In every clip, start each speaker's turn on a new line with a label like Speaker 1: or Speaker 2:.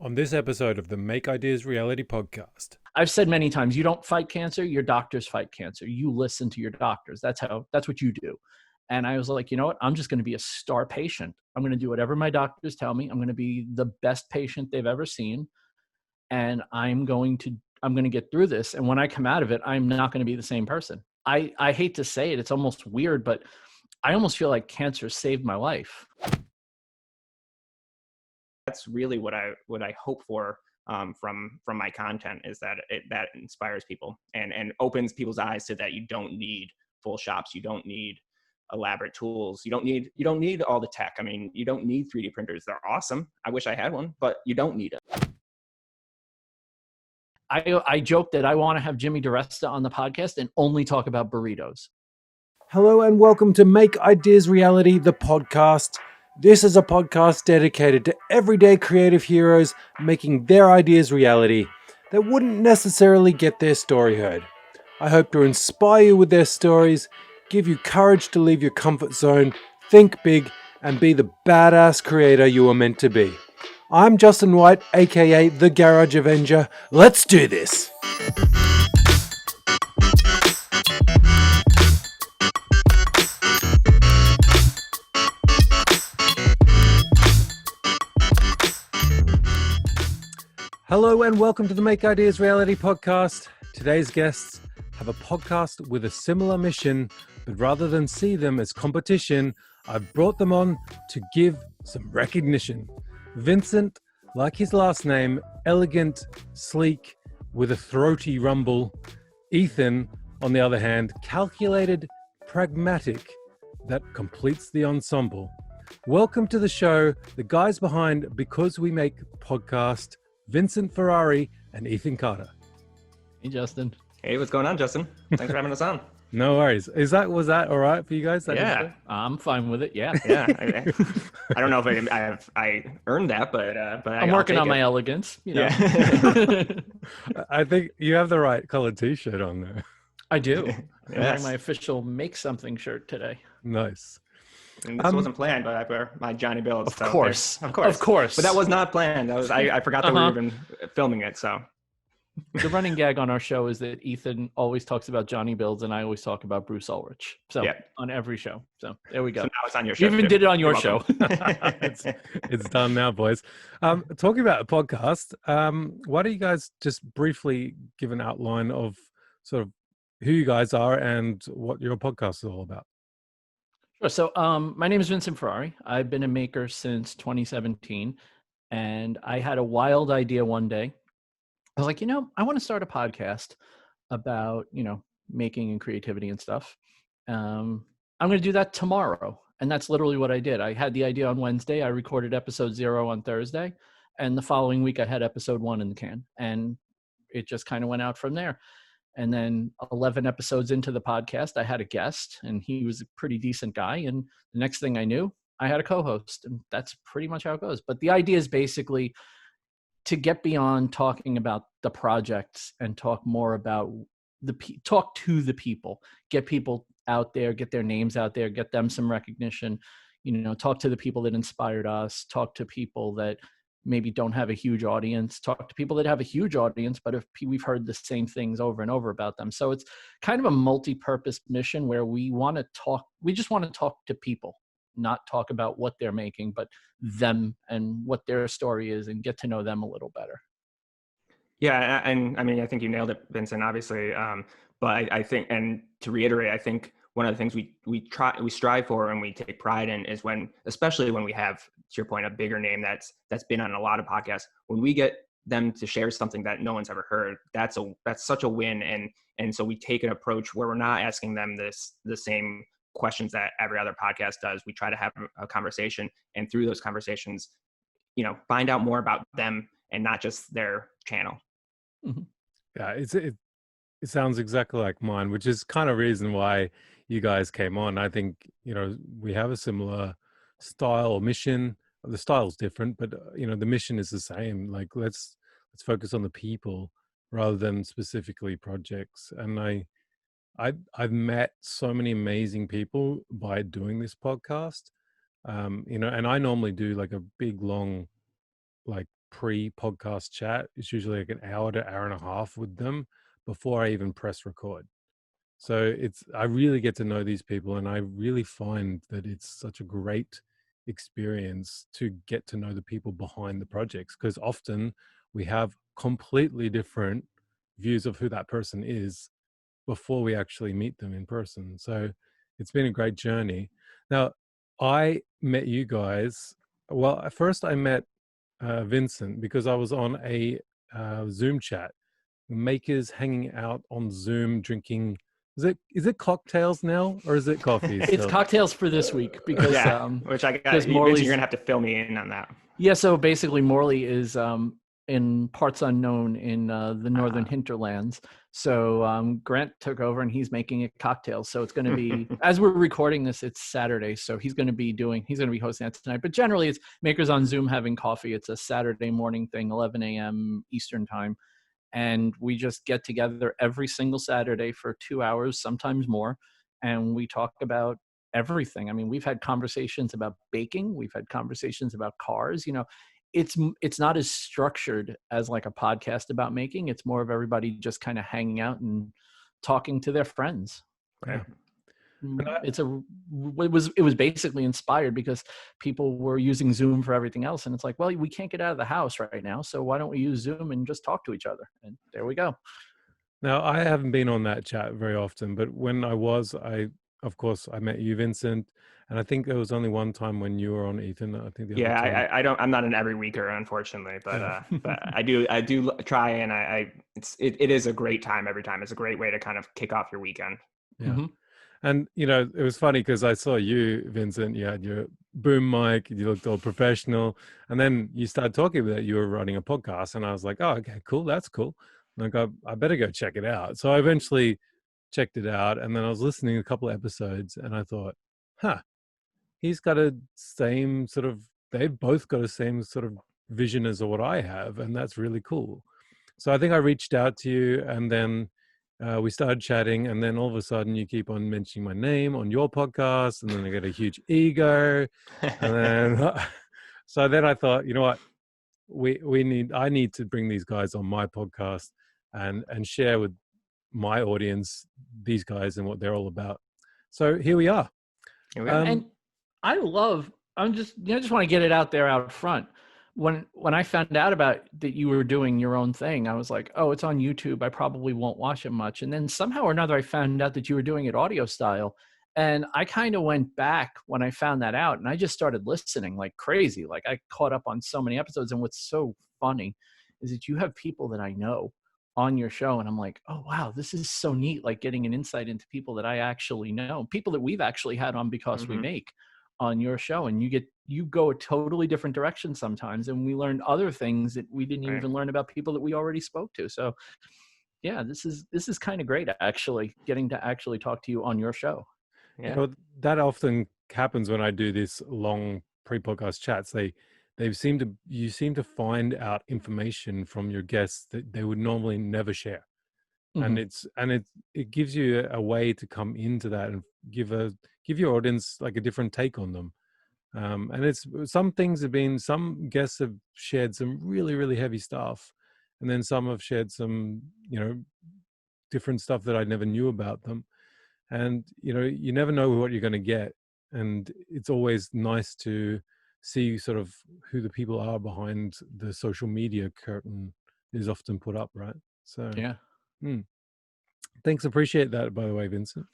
Speaker 1: On this episode of the Make Ideas Reality podcast.
Speaker 2: I've said many times, you don't fight cancer, your doctors fight cancer. You listen to your doctors. That's what you do. And I was like, you know what? I'm just going to be a star patient. I'm going to do whatever my doctors tell me. I'm going to be the best patient they've ever seen. And I'm going to get through this. And when I come out of it, I'm not going to be the same person. I hate to say it. It's almost weird, but I almost feel like cancer saved my life.
Speaker 3: That's really what I hope for from my content, is that that inspires people and opens people's eyes to that you don't need full shops, you don't need elaborate tools, you don't need all the tech. I mean, you don't need 3D printers. They're awesome. I wish I had one, but you don't need it.
Speaker 2: I joke that I want to have Jimmy DiResta on the podcast and only talk about burritos.
Speaker 1: Hello and welcome to Make Ideas Reality, the podcast. This is a podcast dedicated to everyday creative heroes making their ideas reality that wouldn't necessarily get their story heard. I hope to inspire you with their stories, give you courage to leave your comfort zone, think big, and be the badass creator you are meant to be. I'm Justin White, aka the Garage Avenger. Let's do this! Hello and welcome to the Make Ideas Reality podcast. Today's guests have a podcast with a similar mission, but rather than see them as competition, I've brought them on to give some recognition. Vincent, like his last name, elegant, sleek, with a throaty rumble. Ethan, on the other hand, calculated, pragmatic, that completes the ensemble. Welcome to the show, the guys behind Because We Make podcast, Vincent Ferrari and Ethan Carter.
Speaker 2: Hey, Justin.
Speaker 3: Hey, what's going on, Justin? Thanks for having us on.
Speaker 1: No worries. Was that all right for you guys?
Speaker 3: Yeah,
Speaker 2: I'm fine with it. Yeah.
Speaker 3: Yeah. I don't know if I earned that, but
Speaker 2: I'm working on my elegance. You know.
Speaker 3: Yeah.
Speaker 1: I think you have the right colored t-shirt on there.
Speaker 2: I do. I'm
Speaker 3: Yes.
Speaker 2: wearing my official Make Something shirt today.
Speaker 1: Nice.
Speaker 3: And this wasn't planned, but I wear my Johnny Bills.
Speaker 2: Of course.
Speaker 3: But that was not planned. That was I forgot that we were even filming it. So
Speaker 2: The running gag on our show is that Ethan always talks about Johnny Bills and I always talk about Bruce Ulrich. So on every show. So there we go.
Speaker 3: So now it's on your show.
Speaker 2: You even did it on your show.
Speaker 1: It's done now, boys. Talking about the podcast, why don't you guys just briefly give an outline of sort of who you guys are and what your podcast is all about?
Speaker 2: Sure. So my name is Vincent Ferrari. I've been a maker since 2017. And I had a wild idea one day. I was like, I want to start a podcast about, making and creativity and stuff. I'm going to do that tomorrow. And that's literally what I did. I had the idea on Wednesday. I recorded episode 0 on Thursday. And the following week I had episode 1 in the can. And it just kind of went out from there. And then 11 episodes into the podcast, I had a guest and he was a pretty decent guy. And the next thing I knew, I had a co-host, and that's pretty much how it goes. But the idea is basically to get beyond talking about the projects and talk more about talk to the people, get people out there, get their names out there, get them some recognition, talk to the people that inspired us, talk to people that maybe don't have a huge audience, talk to people that have a huge audience, but if we've heard the same things over and over about them. So it's kind of a multi-purpose mission where we just want to talk to people, not talk about what they're making, but them and what their story is and get to know them a little better.
Speaker 3: Yeah, and I mean, I think you nailed it, Vincent, obviously. But I think, and to reiterate, I think one of the things we strive for and we take pride in is especially when we have, to your point, a bigger name that's been on a lot of podcasts, when we get them to share something that no one's ever heard, that's such a win. And so we take an approach where we're not asking them the same questions that every other podcast does. We try to have a conversation, and through those conversations, find out more about them and not just their channel.
Speaker 2: Mm-hmm.
Speaker 1: Yeah, it sounds exactly like mine, which is kind of reason why you guys came on. I think, we have a similar style or mission. The style's different, but the mission is the same. Like, let's focus on the people rather than specifically projects. And I've met so many amazing people by doing this podcast. And I normally do like a big long, like pre-podcast chat. It's usually like an hour to hour and a half with them before I even press record. So I really get to know these people, and I really find that it's such a great experience to get to know the people behind the projects, because often we have completely different views of who that person is before we actually meet them in person. So it's been a great journey. Now, I met you guys. Well, at first I met Vincent because I was on a Zoom chat, makers hanging out on Zoom drinking. Is it cocktails now, or is it coffee
Speaker 2: It's
Speaker 1: still?
Speaker 2: cocktails for this week because
Speaker 3: yeah, which I got.
Speaker 2: because
Speaker 3: Vincent,
Speaker 2: Morley's
Speaker 3: you're gonna have to fill me in on that.
Speaker 2: yeah. So basically, Morley is in parts unknown in the northern
Speaker 3: Ah.
Speaker 2: hinterlands. So Grant took over and he's making it cocktails. So it's going to be, as we're recording this, it's Saturday. So he's going to be hosting that tonight. But generally, it's makers on Zoom having coffee. It's a Saturday morning thing, 11 a.m. Eastern time. And we just get together every single Saturday for 2 hours, sometimes more. And we talk about everything. I mean, we've had conversations about baking. We've had conversations about cars. It's not as structured as like a podcast about making. It's more of everybody just kind of hanging out and talking to their friends.
Speaker 3: Right.
Speaker 2: It was basically inspired because people were using Zoom for everything else, and it's like, well, we can't get out of the house right now, so why don't we use Zoom and just talk to each other? And there we go.
Speaker 1: Now, I haven't been on that chat very often, but when I was, of course, I met you, Vincent, and I think there was only one time when you were on, Ethan. I think the other
Speaker 3: Yeah,
Speaker 1: time.
Speaker 3: I'm not an every weeker, unfortunately, but
Speaker 1: Yeah.
Speaker 3: but I do try, and it is a great time every time. It's a great way to kind of kick off your weekend.
Speaker 1: Yeah.
Speaker 2: Mm-hmm.
Speaker 1: And, it was funny because I saw you, Vincent, you had your boom mic, you looked all professional. And then you started talking about you were running a podcast. And I was like, oh, okay, cool. That's cool. Like, I better go check it out. So I eventually checked it out. And then I was listening to a couple of episodes and I thought, he's got they've both got the same sort of vision as what I have. And that's really cool. So I think I reached out to you, and then we started chatting, and then all of a sudden you keep on mentioning my name on your podcast, and then I get a huge ego, and then so then I thought, you know what, I need to bring these guys on my podcast and share with my audience these guys and what they're all about. So here we are.
Speaker 2: And I just want to get it out there out front. When I found out about that you were doing your own thing, I was like, oh, it's on YouTube. I probably won't watch it much. And then somehow or another, I found out that you were doing it audio style. And I kind of went back when I found that out, and I just started listening like crazy. Like I caught up on so many episodes. And what's so funny is that you have people that I know on your show, and I'm like, oh wow, this is so neat. Like getting an insight into people that I actually know, people that we've actually had on Because We Make on your show, and you go a totally different direction sometimes, and we learned other things that we didn't even learn about people that we already spoke to. So yeah, this is kind of great, actually, getting to actually talk to you on your show.
Speaker 3: Yeah.
Speaker 1: That often happens when I do this long pre-podcast chats. You seem to find out information from your guests that they would normally never share.
Speaker 2: Mm-hmm.
Speaker 1: And it gives you a way to come into that and give your audience like a different take on them. And it's some guests have shared some really, really heavy stuff, and then some have shared some, different stuff that I never knew about them. And, you never know what you're going to get. And it's always nice to see sort of who the people are behind the social media curtain is often put up, right? So,
Speaker 2: Yeah.
Speaker 1: Thanks. Appreciate that, by the way, Vincent.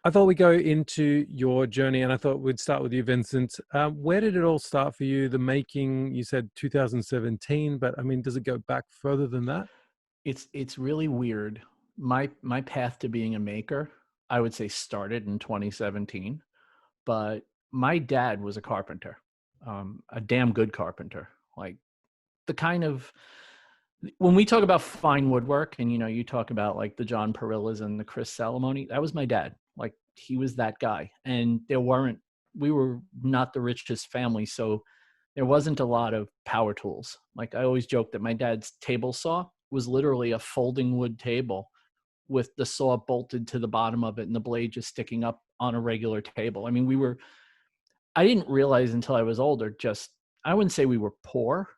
Speaker 1: I thought we'd go into your journey, and I thought we'd start with you, Vincent. Where did it all start for you? The making, you said 2017, but I mean, does it go back further than that?
Speaker 2: It's really weird. My path to being a maker, I would say, started in 2017, but my dad was a carpenter, a damn good carpenter. Like the kind of, when we talk about fine woodwork, and you talk about like the John Perillas and the Chris Salamoni, that was my dad. Like he was that guy. And we were not the richest family, so there wasn't a lot of power tools. Like I always joke that my dad's table saw was literally a folding wood table with the saw bolted to the bottom of it and the blade just sticking up on a regular table. I mean, I didn't realize until I was older just I wouldn't say we were poor,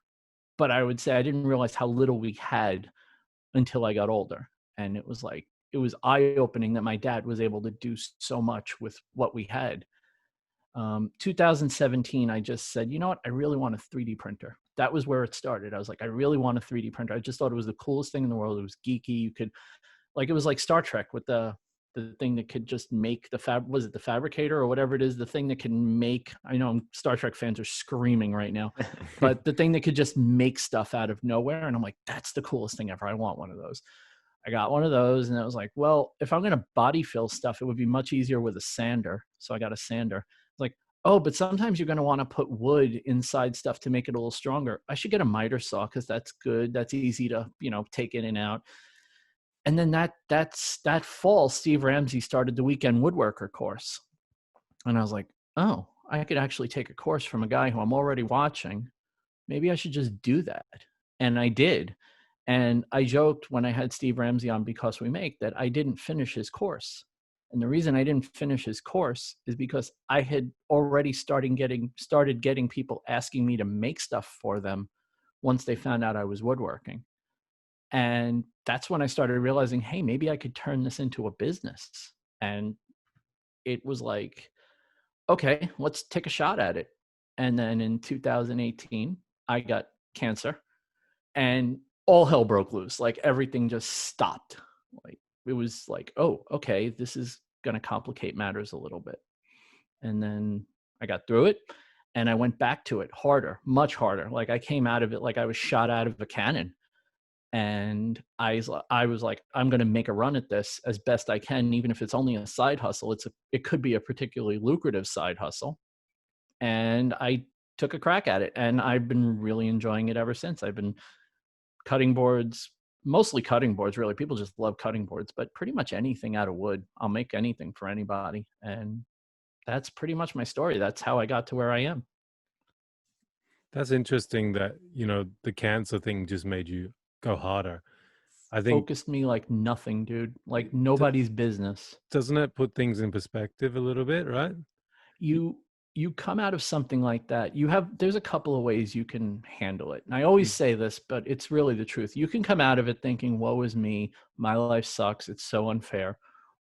Speaker 2: but I would say I didn't realize how little we had until I got older. And it was like, it was eye-opening that my dad was able to do so much with what we had. 2017, I just said, you know what? I really want a 3D printer. That was where it started. I was like, I really want a 3D printer. I just thought it was the coolest thing in the world. It was geeky. You could, like, it was like Star Trek with the thing that could just make was it the fabricator or whatever it is, the thing that can make, I know Star Trek fans are screaming right now, but the thing that could just make stuff out of nowhere. And I'm like, that's the coolest thing ever. I want one of those. I got one of those, and I was like, well, if I'm going to body fill stuff, it would be much easier with a sander. So I got a sander. Like, oh, but sometimes you're going to want to put wood inside stuff to make it a little stronger. I should get a miter saw because that's good. That's easy to, take in and out. And then that fall, Steve Ramsey started the weekend woodworker course. And I was like, oh, I could actually take a course from a guy who I'm already watching. Maybe I should just do that. And I did. And I joked when I had Steve Ramsey on Because We Make that I didn't finish his course. And the reason I didn't finish his course is because I had already started getting people asking me to make stuff for them once they found out I was woodworking. And that's when I started realizing, hey, maybe I could turn this into a business. And it was like, okay, let's take a shot at it. And then in 2018, I got cancer and all hell broke loose. Like everything just stopped. Like it was like, oh, okay, this is going to complicate matters a little bit. And then I got through it and I went back to it harder, much harder. Like I came out of it like I was shot out of a cannon. And I was like, I'm going to make a run at this as best I can, even if it's only a side hustle. It could be a particularly lucrative side hustle. And I took a crack at it, and I've been really enjoying it ever since. I've been cutting boards, mostly cutting boards, really. People just love cutting boards, but pretty much anything out of wood. I'll make anything for anybody. And that's pretty much my story. That's how I got to where I am.
Speaker 1: That's interesting that, the cancer thing just made you go harder. I think
Speaker 2: focused me like nothing, dude. Like nobody's business.
Speaker 1: Doesn't it put things in perspective a little bit, right?
Speaker 2: You come out of something like that. There's a couple of ways you can handle it. And I always say this, but it's really the truth. You can come out of it thinking, woe is me, my life sucks, it's so unfair.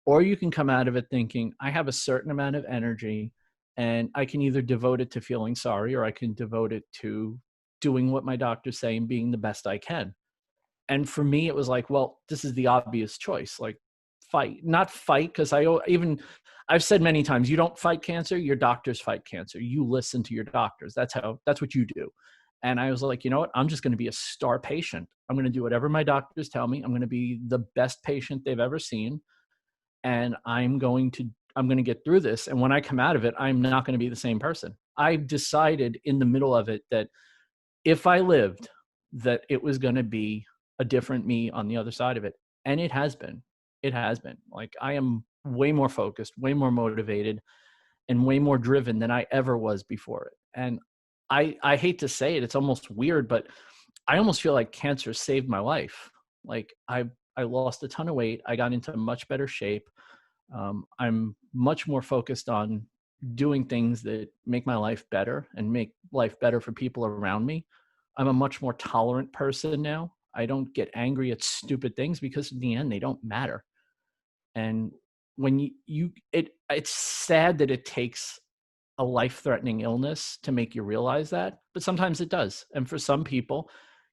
Speaker 2: Or you can come out of it thinking, I have a certain amount of energy and I can either devote it to feeling sorry or I can devote it to doing what my doctors say and being the best I can. And for me, it was like, well, this is the obvious choice. Like not fight. Cause I've said many times, you don't fight cancer, your doctors fight cancer. You listen to your doctors. That's what you do. And I was like, you know what? I'm just going to be a star patient. I'm going to do whatever my doctors tell me. I'm going to be the best patient they've ever seen. And I'm going to get through this. And when I come out of it, I'm not going to be the same person. I decided in the middle of it that if I lived, that it was going to be a different me on the other side of it. And it has been. Like I am way more focused, way more motivated, and way more driven than I ever was before it. And I hate to say it, it's almost weird, but I almost feel like cancer saved my life. Like I lost a ton of weight. I got into much better shape. I'm much more focused on doing things that make my life better and make life better for people around me. I'm a much more tolerant person now. I don't get angry at stupid things because in the end, they don't matter. And when it's sad that it takes a life-threatening illness to make you realize that, but sometimes it does. And for some people,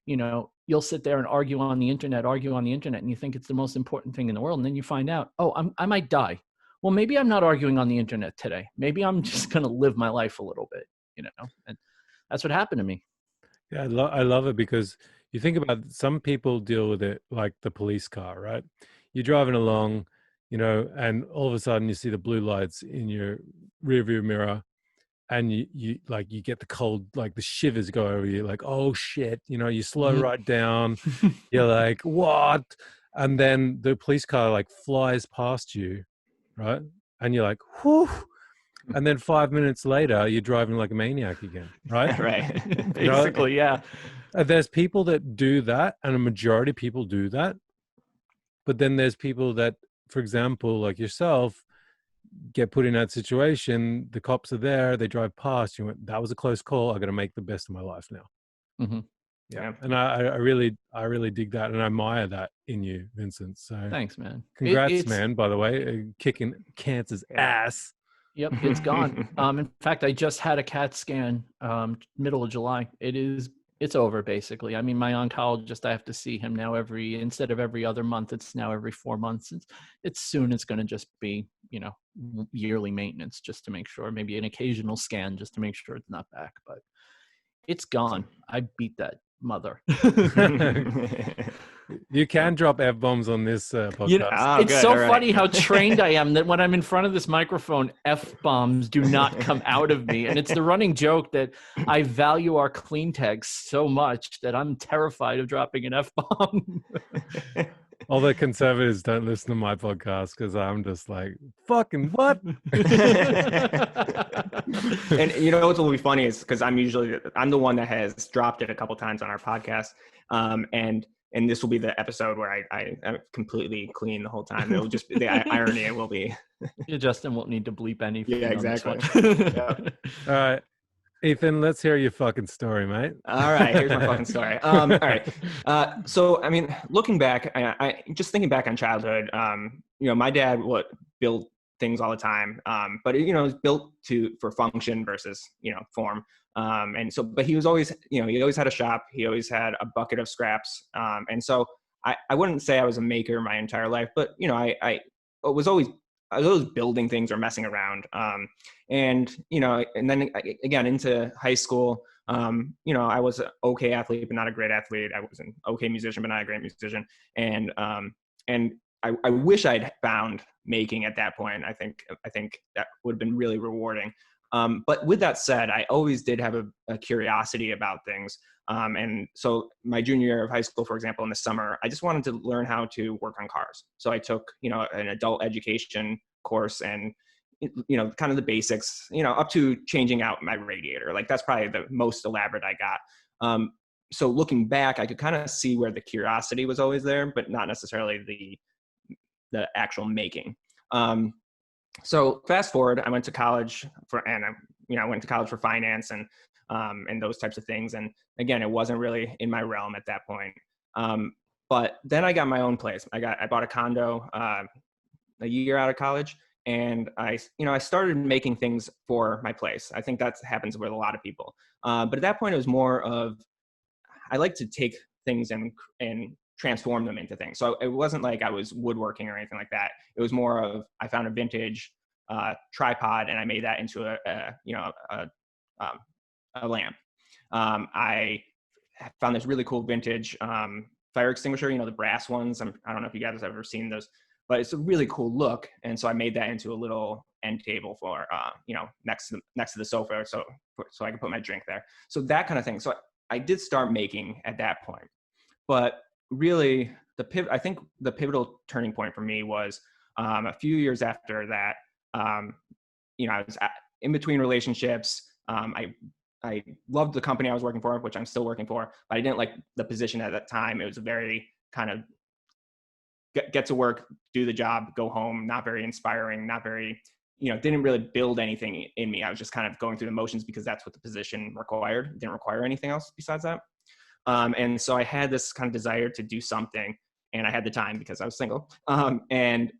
Speaker 2: you'll sit there and argue on the internet, and you think it's the most important thing in the world. And then you find out, oh, I might die. Well, maybe I'm not arguing on the internet today. Maybe I'm just going to live my life a little bit, and that's what happened to me.
Speaker 1: Yeah, I love it because you think about some people deal with it like the police car, right? You're driving along, and all of a sudden you see the blue lights in your rearview mirror, and you get the cold, like the shivers go over you, like, oh shit, you slow right down. You're like, what? And then the police car like flies past you, right? And you're like, whew. And then 5 minutes later, you're driving like a maniac again, right?
Speaker 3: Right.
Speaker 2: Basically, yeah.
Speaker 1: There's people that do that, and a majority of people do that. But then there's people that, for example, like yourself, get put in that situation, the cops are there, they drive past, you went, that was a close call. I got to make the best of my life now.
Speaker 2: Mm-hmm.
Speaker 1: Yeah. And I really dig that, and I admire that in you, Vincent. So
Speaker 2: thanks, man.
Speaker 1: Congrats, man, by the way, kicking cancer's ass.
Speaker 2: Yep, it's gone. In fact, I just had a CAT scan middle of July. It's over basically. I mean, my oncologist, I have to see him now instead of every other month, it's now every 4 months. It's going to just be, yearly maintenance just to make sure, maybe an occasional scan just to make sure it's not back, but it's gone. I beat that mother.
Speaker 1: You can drop F-bombs on this podcast.
Speaker 2: It's so funny how trained I am that when I'm in front of this microphone, F-bombs do not come out of me. And it's the running joke that I value our clean tags so much that I'm terrified of dropping an F-bomb.
Speaker 1: Although conservatives don't listen to my podcast because I'm just like, fucking what?
Speaker 3: And what's will be funny is because I'm the one that has dropped it a couple times on our podcast. And this will be the episode where I completely clean the whole time. It will just be the irony. It will be.
Speaker 2: Yeah, Justin won't need to bleep anything.
Speaker 3: Yeah, exactly.
Speaker 1: All right, Ethan, let's hear your fucking story, mate.
Speaker 3: All right, here's my fucking story. All right. So, I mean, looking back, I just thinking back on childhood. My dad built things all the time, but it was built for function versus form. And so, but he was always, he always had a shop. He always had a bucket of scraps. And so I wouldn't say I was a maker my entire life, but I was always building things or messing around. And then again into high school, I was an okay athlete, but not a great athlete. I was an okay musician, but not a great musician. And I wish I'd found making at that point. I think that would have been really rewarding. But with that said, I always did have a curiosity about things. And so my junior year of high school, for example, in the summer, I just wanted to learn how to work on cars. So I took, an adult education course and, kind of the basics, up to changing out my radiator. Like that's probably the most elaborate I got. So looking back, I could kind of see where the curiosity was always there, but not necessarily the actual making. So fast forward, I went to college I went to college for finance and those types of things. And again, it wasn't really in my realm at that point. But then I got my own place. I bought a condo a year out of college, and I started making things for my place. I think that happens with a lot of people. But at that point, it was more of I like to take things and transform them into things. So it wasn't like I was woodworking or anything like that. It was more of I found a vintage tripod and I made that into a lamp. I found this really cool vintage fire extinguisher, the brass ones. I don't know if you guys have ever seen those, but it's a really cool look. And so I made that into a little end table for next to the sofa, so I could put my drink there. So that kind of thing. So I did start making at that point, but really I think the pivotal turning point for me was a few years after that. I was in between relationships. I loved the company I was working for, which I'm still working for, but I didn't like the position at that time. It was a very kind of get to work, do the job, go home, not very inspiring, not very, didn't really build anything in me. I was just kind of going through the motions because that's what the position required. It didn't require anything else besides that. And so I had this kind of desire to do something, and I had the time because I was single. And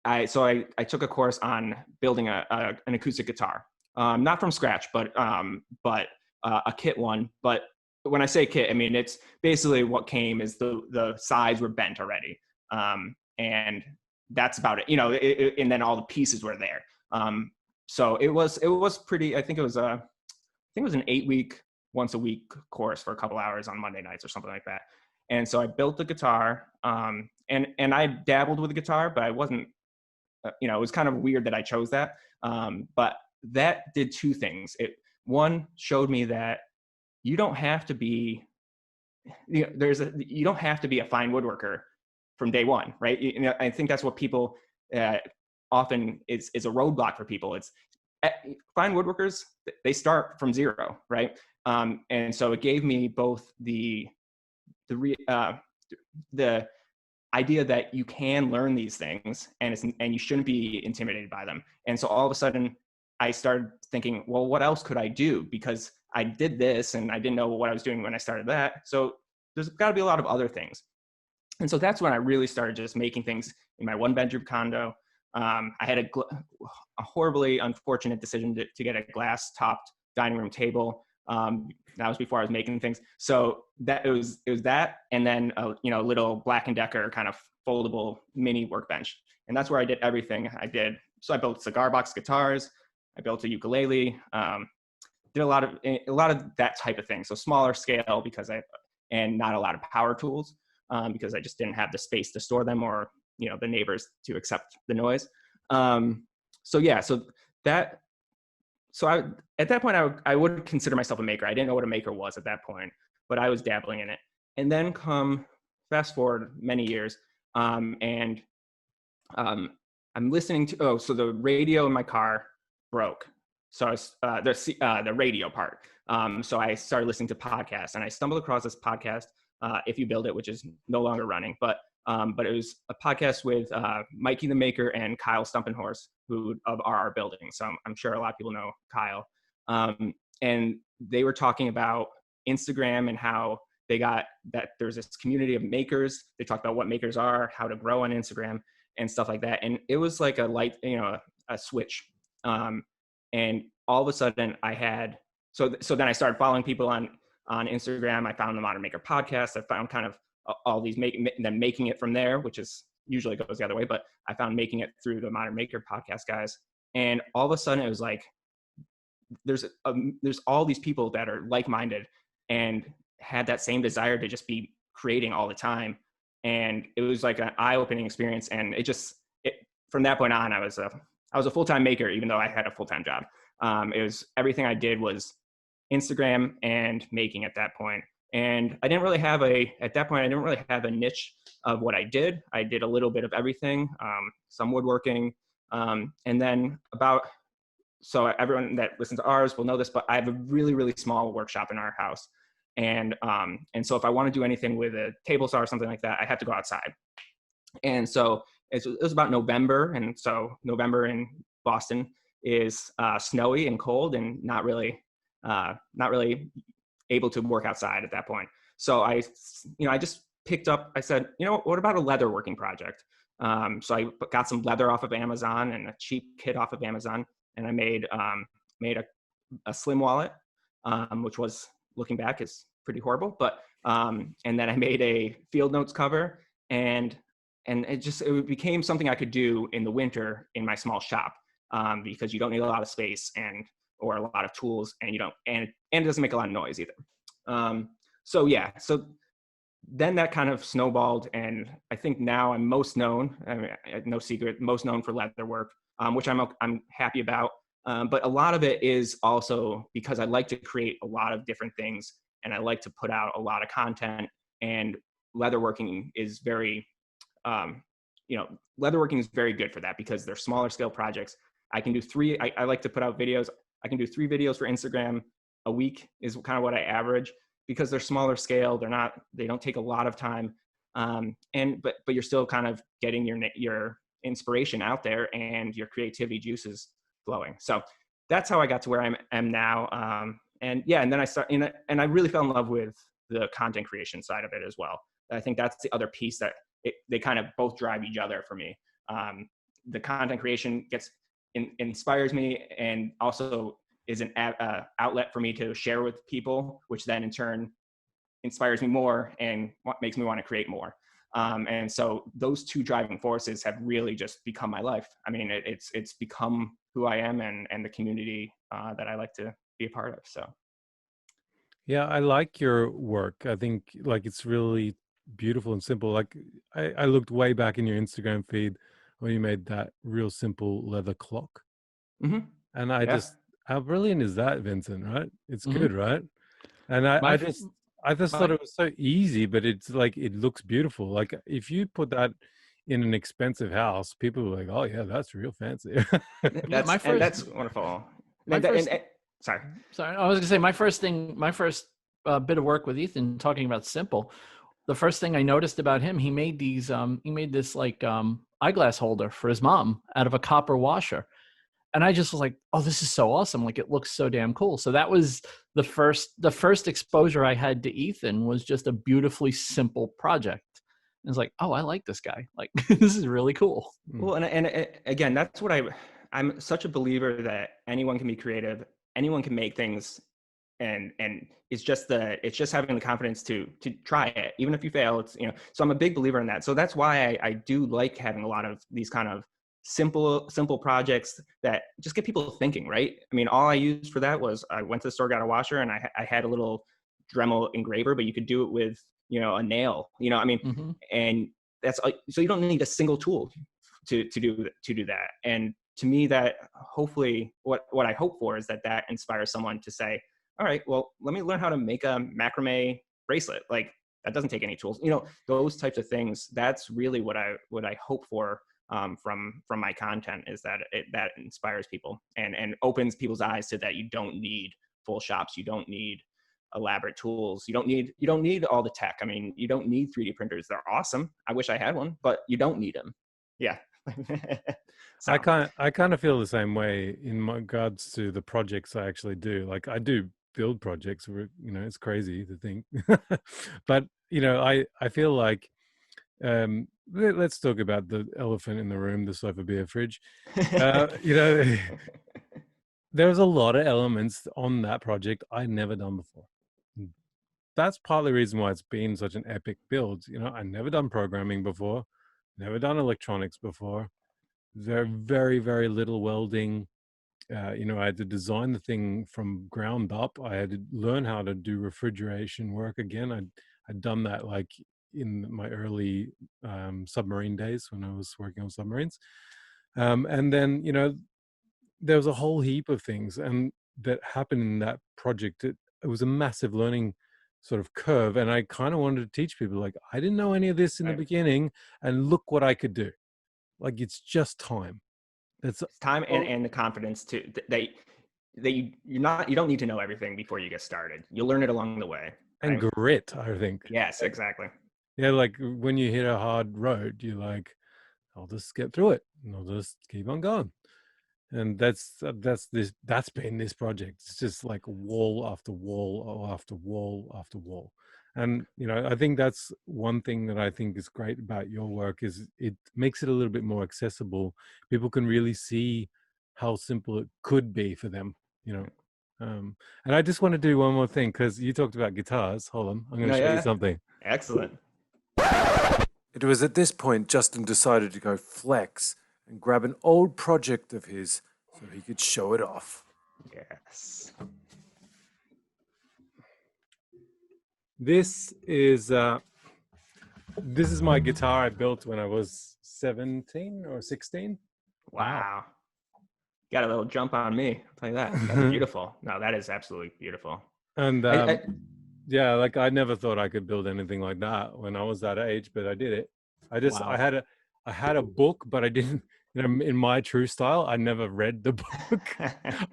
Speaker 3: I took a course on building an acoustic guitar, not from scratch, but a kit one. But when I say kit, I mean, it's basically what came is the sides were bent already. And that's about it, and then all the pieces were there. So it was pretty, I think it was an 8-week, once a week course for a couple hours on Monday nights or something like that. And so I built the guitar, and I dabbled with the guitar, but I wasn't, it was kind of weird that I chose that. But that did two things. One showed me that you don't have to be, you don't have to be a fine woodworker from day one, right? I think that's what people often is a roadblock for people. It's fine woodworkers, they start from zero, right? And so it gave me both the idea that you can learn these things and you shouldn't be intimidated by them. And so all of a sudden I started thinking, well, what else could I do? Because I did this and I didn't know what I was doing when I started that. So there's got to be a lot of other things. And so that's when I really started just making things in my 1-bedroom condo. I had a horribly unfortunate decision to get a glass topped dining room table. That was before I was making things. So that it was that, and then a little Black & Decker kind of foldable mini workbench, and that's where I did everything I did. So I built cigar box guitars, I built a ukulele, did a lot of that type of thing. So smaller scale and not a lot of power tools because I just didn't have the space to store them or the neighbors to accept the noise. So at that point, I would consider myself a maker. I didn't know what a maker was at that point, but I was dabbling in it. And then fast forward many years, and I'm listening to, so the radio in my car broke. So the radio part. So I started listening to podcasts, and I stumbled across this podcast, If You Build It, which is no longer running, but it was a podcast with Mikey the Maker and Kyle Stumpenhorse, who of RR Building. So I'm sure a lot of people know Kyle. And they were talking about Instagram and how they got that there's this community of makers. They talked about what makers are, how to grow on Instagram and stuff like that. And it was like a switch. And all of a sudden so then I started following people on Instagram. I found the Modern Maker podcast. I found kind of all these then making it from there, which is usually goes the other way, but I found making it through the Modern Maker podcast guys. And all of a sudden it was like, there's all these people that are like-minded and had that same desire to just be creating all the time. And it was like an eye-opening experience. And from that point on, I was a full-time maker, even though I had a full-time job. It was everything I did was Instagram and making at that point. And I didn't really have a niche of what I did. I did a little bit of everything, some woodworking. And then so everyone that listens to ours will know this, but I have a really, really small workshop in our house. And so if I want to do anything with a table saw or something like that, I have to go outside. And so it was about November. And so November in Boston is snowy and cold and not really able to work outside at that point. So I just picked up, I said, what about a leather working project? So I got some leather off of Amazon and a cheap kit off of Amazon. And I made a slim wallet, which was, looking back, is pretty horrible. But and then I made a field notes cover, and it became something I could do in the winter in my small shop, because you don't need a lot of space or a lot of tools, and it doesn't make a lot of noise either. So then that kind of snowballed, and I think now I'm most known, no secret, most known for leather work, which I'm happy about. But a lot of it is also because I like to create a lot of different things, and I like to put out a lot of content. And leatherworking is very good for that, because they're smaller scale projects. I can do I like to put out videos. I can do 3 videos for Instagram a week is kind of what I average, because they're smaller scale. They don't take a lot of time. But you're still kind of getting your inspiration out there and your creativity juices flowing. So that's how I got to where I am now. And then and I really fell in love with the content creation side of it as well. I think that's the other piece that they kind of both drive each other for me. The content creation inspires me, and also is an outlet for me to share with people, which then in turn inspires me more and makes me want to create more. And so those two driving forces have really just become my life. I mean, it's become who I am and the community that I like to be a part of. So.
Speaker 1: Yeah, I like your work. I think it's really beautiful and simple. Like I looked way back in your Instagram feed when you made that real simple leather clock.
Speaker 3: Mm-hmm.
Speaker 1: And how brilliant is that, Vincent, right? It's
Speaker 2: Mm-hmm.
Speaker 1: good, right? And I just thought it was so easy, but it's like, it looks beautiful. Like if you put that in an expensive house, people are like, oh yeah, that's real fancy.
Speaker 3: That's wonderful. Sorry.
Speaker 2: I was gonna say my first bit of work with Ethan, talking about simple, the first thing I noticed about him, he made this like eyeglass holder for his mom out of a copper washer. And I just was like, oh, this is so awesome. Like, it looks so damn cool. So that was the first exposure I had to Ethan, was just a beautifully simple project. And it's like, oh, I like this guy. Like, this is really cool.
Speaker 3: Well, and again, that's what I'm such a believer that anyone can be creative, anyone can make things, and it's just having the confidence to try it, even if you fail. It's, you know, so I'm a big believer in that. So that's why I do like having a lot of these kind of simple projects that just get people thinking, right? I mean, all I used for that was I went to the store, got a washer, and I had a little Dremel engraver, but you could do it with, you know, a nail, you know, I mean, and that's, so you don't need a single tool to do that. And to me, that hopefully what I hope for is that inspires someone to say, all right, well, let me learn how to make a macrame bracelet. Like, that doesn't take any tools, you know, those types of things. That's really what I hope for from my content, is that that inspires people and opens people's eyes to that you don't need full shops, you don't need elaborate tools, you don't need all the tech. I mean, you don't need 3D printers. They're awesome. I wish I had one, but you don't need them. Yeah.
Speaker 1: So. I kind of feel the same way in regards to the projects I actually do. Like, I do build projects where, you know, it's crazy to think, but you know, I feel like, let's talk about the elephant in the room, the sofa beer fridge. You know, there's a lot of elements on that project I'd never done before. That's partly the reason why it's been such an epic build. You know, I've never done programming before, never done electronics before. Very, very little welding. You know, I had to design the thing from ground up. I had to learn how to do refrigeration work again. I'd done that like in my early submarine days when I was working on submarines. And then, you know, there was a whole heap of things and that happened in that project. It was a massive learning sort of curve. And I kind of wanted to teach people, like, I didn't know any of this in the beginning, and look what I could do. Like, it's just time. It's
Speaker 3: time and the confidence to that you don't need to know everything before you get started. You'll learn it along the way.
Speaker 1: And grit, I think.
Speaker 3: Yes, exactly.
Speaker 1: Yeah, like when you hit a hard road, you're like, I'll just get through it and I'll just keep on going. And that's been this project. It's just like wall after wall after wall after wall. And, you know, I think that's one thing that I think is great about your work, is it makes it a little bit more accessible. People can really see how simple it could be for them, you know. And I just want to do one more thing, because you talked about guitars. Hold on, I'm going to show you something.
Speaker 3: Excellent.
Speaker 1: It was at this point Justin decided to go flex and grab an old project of his so he could show it off.
Speaker 3: Yes.
Speaker 1: This is my guitar I built when I was 17 or 16.
Speaker 3: Wow. Got a little jump on me. I'll tell you that. That's beautiful. No, that is absolutely beautiful.
Speaker 1: And yeah, like, I never thought I could build anything like that when I was that age, but I did it. I had a book, but I didn't, you know, in my true style, I never read the book.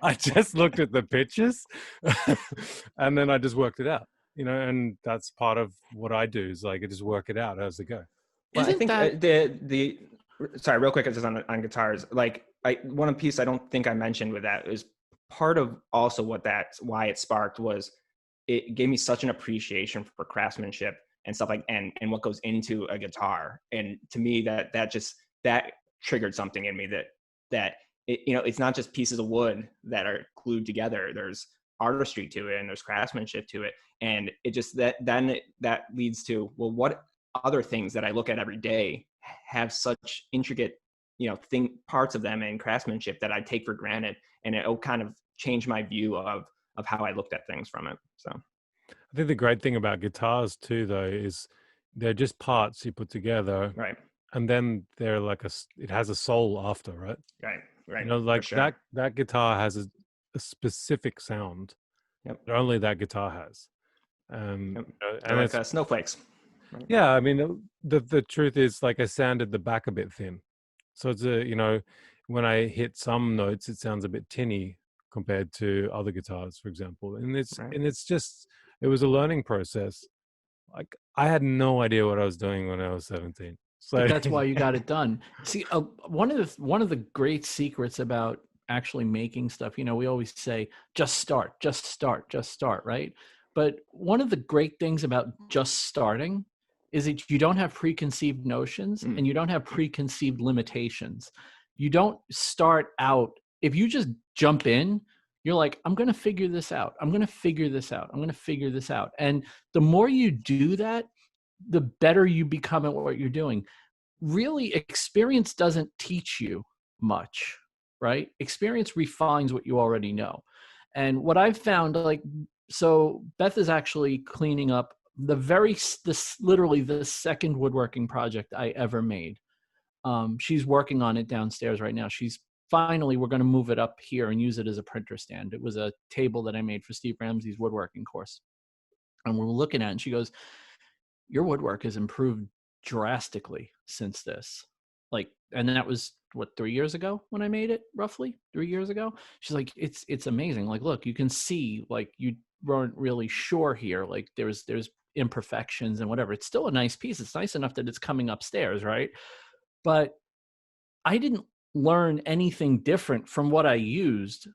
Speaker 1: I just looked at the pictures and then I just worked it out, you know, and that's part of what I do, is like, I just work it out as I go.
Speaker 3: Well, I think the sorry, real quick, just on guitars, like, one piece I don't think I mentioned with that is part of also why it sparked was it gave me such an appreciation for craftsmanship and stuff like, and what goes into a guitar. And to me, that triggered something in me that it, you know, it's not just pieces of wood that are glued together. There's artistry to it and there's craftsmanship to it. And it just, that leads to, well, what other things that I look at every day have such intricate, you know, parts of them and craftsmanship that I take for granted, and it'll kind of change my view of how I looked at things from it. So
Speaker 1: I think the great thing about guitars too, though, is they're just parts you put together,
Speaker 3: right?
Speaker 1: And then they're like it has a soul after, right?
Speaker 3: Right.
Speaker 1: You know, like,
Speaker 3: sure.
Speaker 1: that guitar has a specific sound that only that guitar has. You know, and
Speaker 3: like snowflakes.
Speaker 1: Right? Yeah, I mean, the truth is, like, I sanded the back a bit thin, so it's you know, when I hit some notes, it sounds a bit tinny compared to other guitars, for example. And it's just, it was a learning process like I had no idea what I was doing when I was 17. So
Speaker 2: But that's why you got it done. See, one of the great secrets about actually making stuff, you know, we always say, just start, just start, just start, right? But one of the great things about just starting is that you don't have preconceived notions and you don't have preconceived limitations. You don't start out, if you just jump in, you're like, I'm going to figure this out. I'm going to figure this out. I'm going to figure this out. And the more you do that, the better you become at what you're doing. Really, experience doesn't teach you much, right? Experience refines what you already know. And what I've found, like, so Beth is actually cleaning up literally the second woodworking project I ever made. She's working on it downstairs right now. We're going to move it up here and use it as a printer stand. It was a table that I made for Steve Ramsey's woodworking course. And we're looking at it and she goes, your woodwork has improved drastically since this. Like, and that was what, 3 years ago when I made it, roughly 3 years ago. She's like, it's amazing. Like, look, you can see, like, you weren't really sure here. Like there's imperfections and whatever. It's still a nice piece. It's nice enough that it's coming upstairs, right? But I didn't learn anything different from what I used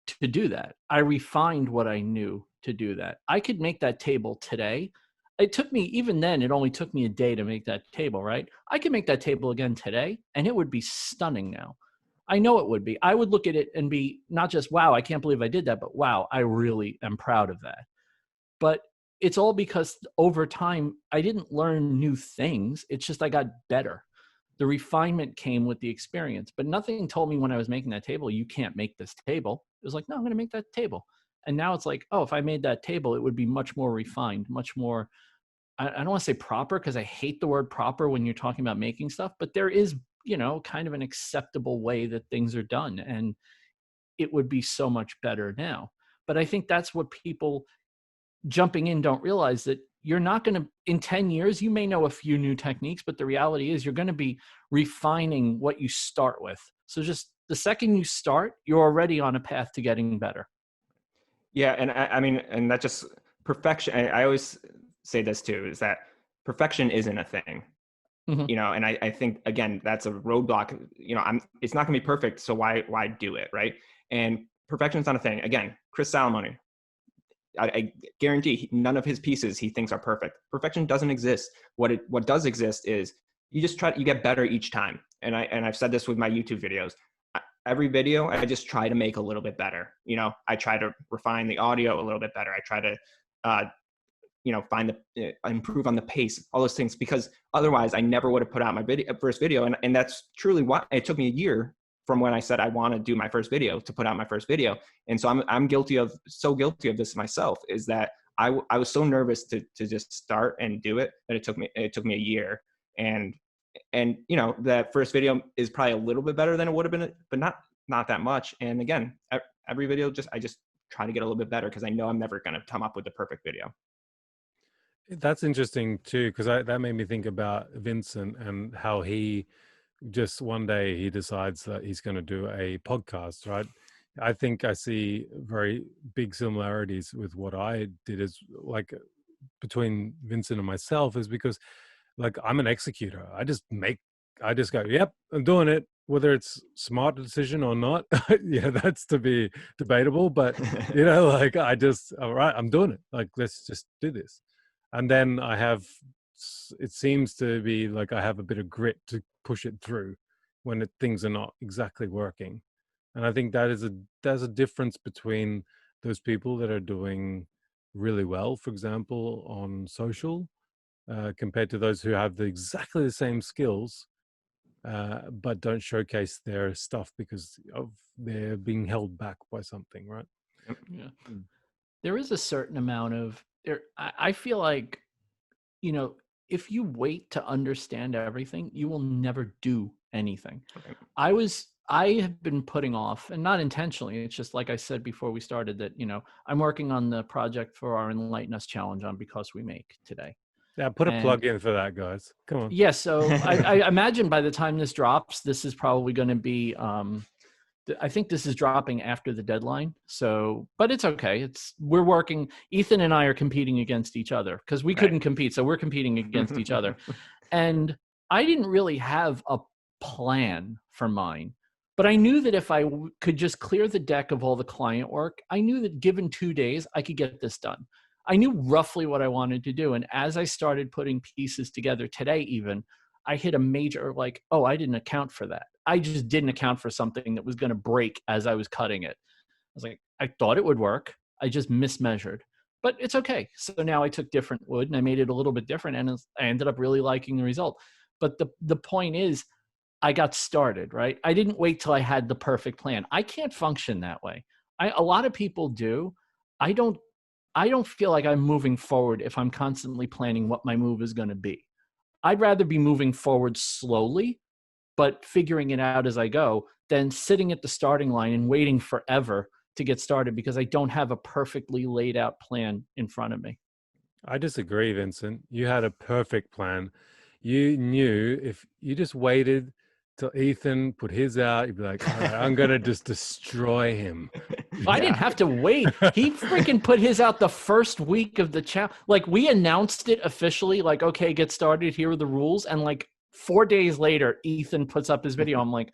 Speaker 2: to do that. I refined what I knew to do that. I could make that table today. It took me, even then, it only took me a day to make that table, right? I could make that table again today and it would be stunning now. I know it would be. I would look at it and be not just, wow, I can't believe I did that, but wow, I really am proud of that. But it's all because over time, I didn't learn new things. It's just I got better. The refinement came with the experience, but nothing told me when I was making that table, you can't make this table. It was like, no, I'm going to make that table. And now it's like, oh, if I made that table, it would be much more refined, much more, I don't want to say proper because I hate the word proper when you're talking about making stuff, but there is, you know, kind of an acceptable way that things are done. And it would be so much better now. But I think that's what people jumping in don't realize, that you're not going to, in 10 years, you may know a few new techniques, but the reality is you're going to be refining what you start with. So just the second you start, you're already on a path to getting better.
Speaker 3: Yeah. And I mean, and that just perfection. I always say this too, is that perfection isn't a thing, you know, and I think, again, that's a roadblock. You know, it's not gonna be perfect. So why do it? Right. And perfection is not a thing. Again, Chris Salomone, I guarantee none of his pieces he thinks are perfect. Perfection doesn't exist. What does exist is you get better each time. And I've said this with my YouTube videos. Every video, I just try to make a little bit better. You know, I try to refine the audio a little bit better. I try to, you know, improve on the pace, all those things, because otherwise I never would have put out my first video. And that's truly why it took me a year from when I said I want to do my first video to put out my first video. And so I'm guilty of this myself, is that I was so nervous to just start and do it that it took me a year. And you know, that first video is probably a little bit better than it would have been, but not that much. And again, every video I just try to get a little bit better because I know I'm never going to come up with the perfect video.
Speaker 1: That's interesting too, because that made me think about Vincent and how he just one day he decides that he's going to do a podcast, right? I think I see very big similarities with what I did, is like between Vincent and myself, is because like I'm an executor. I just go, yep, I'm doing it, whether it's smart decision or not. Yeah, that's to be debatable, but you know, like all right, I'm doing it. Like, let's just do this. And then it seems to be like I have a bit of grit to push it through when things are not exactly working. And I think there's a difference between those people that are doing really well, for example, on social, compared to those who have exactly the same skills, but don't showcase their stuff because they're being held back by something, right?
Speaker 2: Yeah. There is a certain amount of I feel like, you know, if you wait to understand everything, you will never do anything.
Speaker 3: Okay.
Speaker 2: I have been putting off, and not intentionally, it's just like I said before we started, that, you know, I'm working on the project for our Enlighten Us challenge on Because We Make today.
Speaker 1: Yeah, put a plug in for that, guys. Come on.
Speaker 2: Yeah, so I imagine by the time this drops, this is probably going to be I think this is dropping after the deadline. So, but it's okay. We're working. Ethan and I are competing against each other because we couldn't compete. So we're competing against each other. And I didn't really have a plan for mine, but I knew that if I could just clear the deck of all the client work, I knew that given 2 days, I could get this done. I knew roughly what I wanted to do. And as I started putting pieces together today, even, I hit a major, like, oh, I didn't account for that. I just didn't account for something that was going to break as I was cutting it. I was like, I thought it would work. I just mismeasured, but it's okay. So now I took different wood and I made it a little bit different, and I ended up really liking the result. But the point is, I got started, right? I didn't wait till I had the perfect plan. I can't function that way. A lot of people do. I don't feel like I'm moving forward if I'm constantly planning what my move is going to be. I'd rather be moving forward slowly, but figuring it out as I go, than sitting at the starting line and waiting forever to get started because I don't have a perfectly laid out plan in front of me.
Speaker 1: I disagree, Vincent. You had a perfect plan. You knew if you just waited till Ethan put his out, you'd be like, all right, I'm going to just destroy him.
Speaker 2: I didn't have to wait. He freaking put his out the first week of the challenge. Like, we announced it officially, like, okay, get started. Here are the rules. And like 4 days later, Ethan puts up his video. I'm like,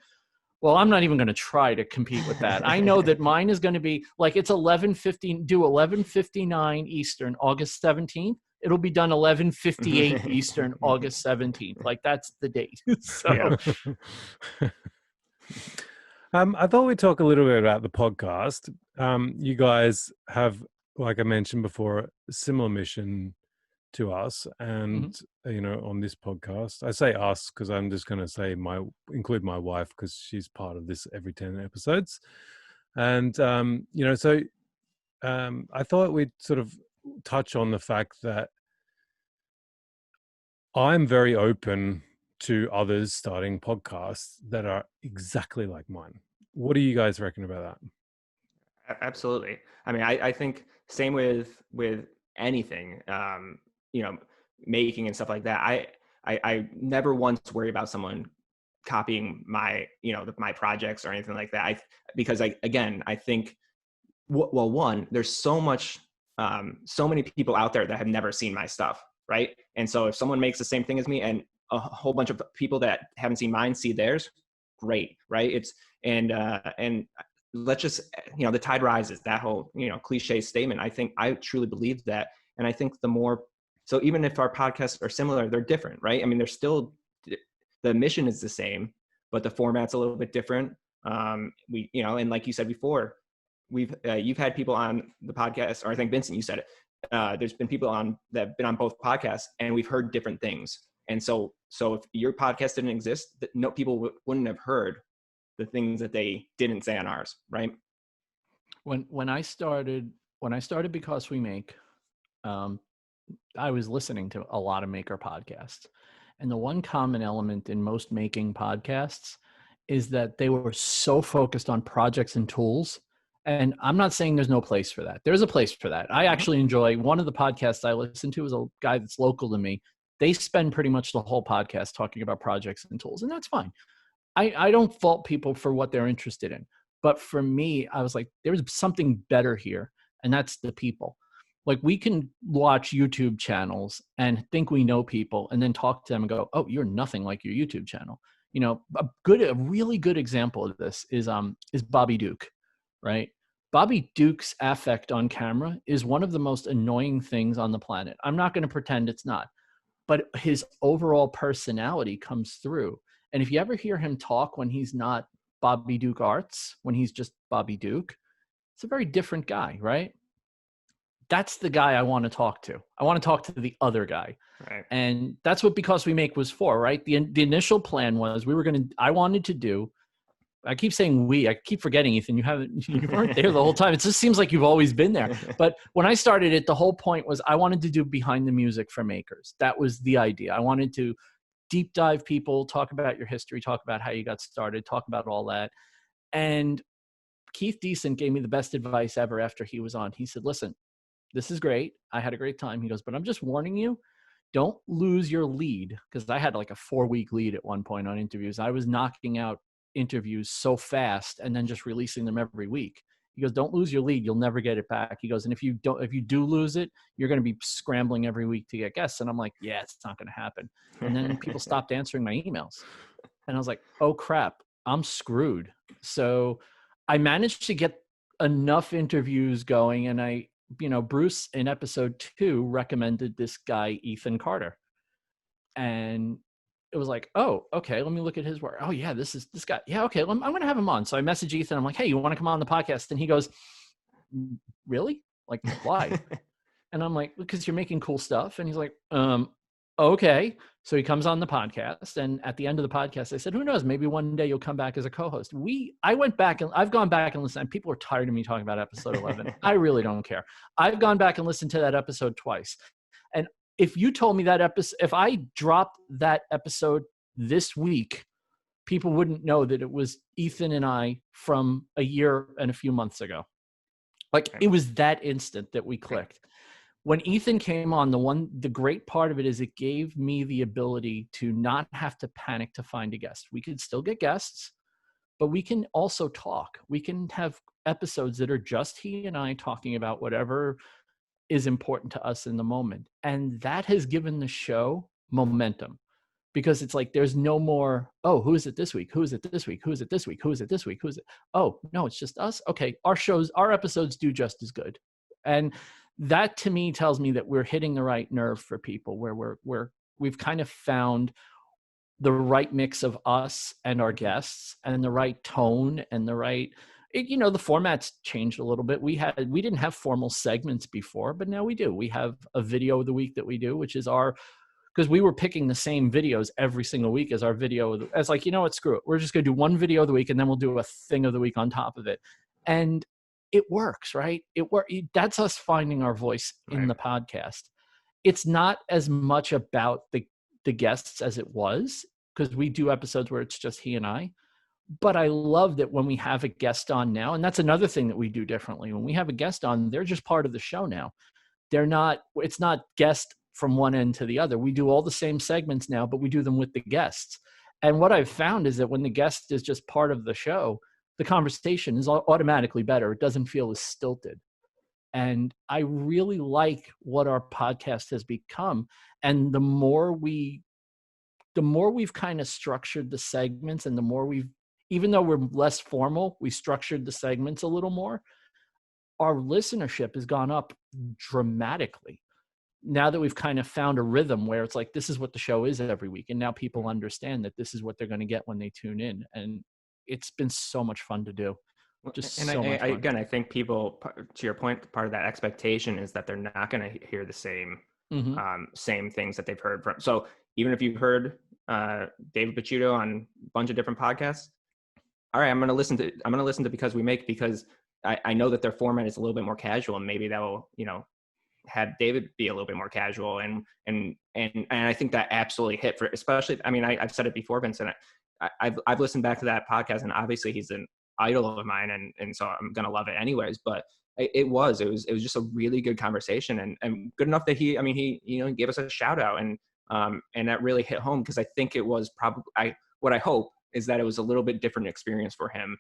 Speaker 2: well, I'm not even going to try to compete with that. I know that mine is going to be like, it's 11:59 Eastern, August 17th. It'll be done 11:58 Eastern, August 17th. Like, that's the date. So,
Speaker 1: I thought we'd talk a little bit about the podcast. You guys have, like I mentioned before, a similar mission to us, and on this podcast, I say us because I'm just going to say include my wife because she's part of this every 10 episodes, and I thought we'd sort of touch on the fact that I'm very open to others starting podcasts that are exactly like mine. What do you guys reckon about that?
Speaker 3: Absolutely. I mean, I think same with anything, making and stuff like that. I never once worry about someone copying my projects or anything like that. Because I think, well, one, there's so many people out there that have never seen my stuff, right? And so if someone makes the same thing as me and a whole bunch of people that haven't seen mine see theirs, great, right? And let's just, the tide rises, that whole, cliche statement. I truly believe that. And I think so even if our podcasts are similar, they're different, right? I mean, the mission is the same, but the format's a little bit different. And like you said before, you've had people on the podcast, or I think Vincent, you said it. There's been people that have been on both podcasts, and we've heard different things. And so if your podcast didn't exist, no people wouldn't have heard the things that they didn't say on ours, right?
Speaker 2: When I started Because We Make, I was listening to a lot of maker podcasts, and the one common element in most making podcasts is that they were so focused on projects and tools. And I'm not saying there's no place for that. There's a place for that. I actually enjoy, one of the podcasts I listen to is a guy that's local to me. They spend pretty much the whole podcast talking about projects and tools, and that's fine. I don't fault people for what they're interested in. But for me, I was like, there's something better here, and that's the people. Like, we can watch YouTube channels and think we know people and then talk to them and go, oh, you're nothing like your YouTube channel. A really good example of this is Bobby Duke, right? Bobby Duke's affect on camera is one of the most annoying things on the planet. I'm not going to pretend it's not, but his overall personality comes through. And if you ever hear him talk when he's not Bobby Duke Arts, when he's just Bobby Duke, it's a very different guy, right? That's the guy I want to talk to. I want to talk to the other guy.
Speaker 3: Right.
Speaker 2: And that's what Because We Make was for, right? The initial plan was I wanted to do, I keep saying I keep forgetting, Ethan, you weren't there the whole time. It just seems like you've always been there. But when I started it, the whole point was I wanted to do behind the music for makers. That was the idea. I wanted to deep dive people, talk about your history, talk about how you got started, talk about all that. And Keith Decent gave me the best advice ever after he was on. He said, listen, this is great. I had a great time. He goes, but I'm just warning you, don't lose your lead. Because I had like a 4-week lead at one point on interviews. I was knocking out interviews so fast and then just releasing them every week. He goes, don't lose your lead. You'll never get it back. He goes, and if you do lose it, you're going to be scrambling every week to get guests. And I'm like, yeah, it's not going to happen. And then people stopped answering my emails. And I was like, oh crap, I'm screwed. So I managed to get enough interviews going. And Bruce in episode 2 recommended this guy, Ethan Carter. And it was like, oh, okay, let me look at his work. Oh yeah, this guy. Yeah, okay, I'm going to have him on. So I message Ethan. I'm like, hey, you want to come on the podcast? And he goes, really? Like, why? And I'm like, because you're making cool stuff. And he's like, okay. So he comes on the podcast. And at the end of the podcast, I said, who knows? Maybe one day you'll come back as a co-host. I've gone back and listened. And people are tired of me talking about episode 11. I really don't care. I've gone back and listened to that episode twice. And if you told me that episode, if I dropped that episode this week, people wouldn't know that it was Ethan and I from a year and a few months ago. Like, it was that instant that we clicked. When Ethan came on, the great part of it is it gave me the ability to not have to panic to find a guest. We could still get guests, but we can also talk. We can have episodes that are just he and I talking about whatever is important to us in the moment. And that has given the show momentum, because it's like, there's no more, oh, who is it this week? Who is it this week? Who is it this week? Who is it this week? Who is it? Oh, no, it's just us. Okay. Our episodes do just as good. And that to me tells me that we're hitting the right nerve for people, where we've kind of found the right mix of us and our guests, and the right tone and the right, the format's changed a little bit. We didn't have formal segments before, but now we do. We have a video of the week that we do, which is because we were picking the same videos every single week as our video. As like, what, screw it. We're just going to do one video of the week, and then we'll do a thing of the week on top of it. And it works, right? That's us finding our voice in the podcast. It's not as much about the guests as it was, because we do episodes where it's just he and I. But I love that when we have a guest on now, and that's another thing that we do differently. When we have a guest on, they're just part of the show now. It's not guest from one end to the other. We do all the same segments now, but we do them with the guests. And what I've found is that when the guest is just part of the show, the conversation is automatically better. It doesn't feel as stilted. And I really like what our podcast has become. And the more we've kind of structured the segments, and the more even though we're less formal, we structured the segments a little more, our listenership has gone up dramatically. Now that we've kind of found a rhythm where it's like, this is what the show is every week. And now people understand that this is what they're going to get when they tune in. And it's been so much fun to do.
Speaker 3: I think people, to your point, part of that expectation is that they're not going to hear the same things that they've heard from. So even if you've heard David Picciuto on a bunch of different podcasts, all right, I'm going to listen to because I know that their format is a little bit more casual, and maybe that will, have David be a little bit more casual. And I think that absolutely hit for, especially, I mean, I've said it before, Vincent, I've listened back to that podcast, and obviously he's an idol of mine, and so I'm going to love it anyways, but it was just a really good conversation, and good enough that he gave us a shout out, and that really hit home, because I think it was what I hope is that it was a little bit different experience for him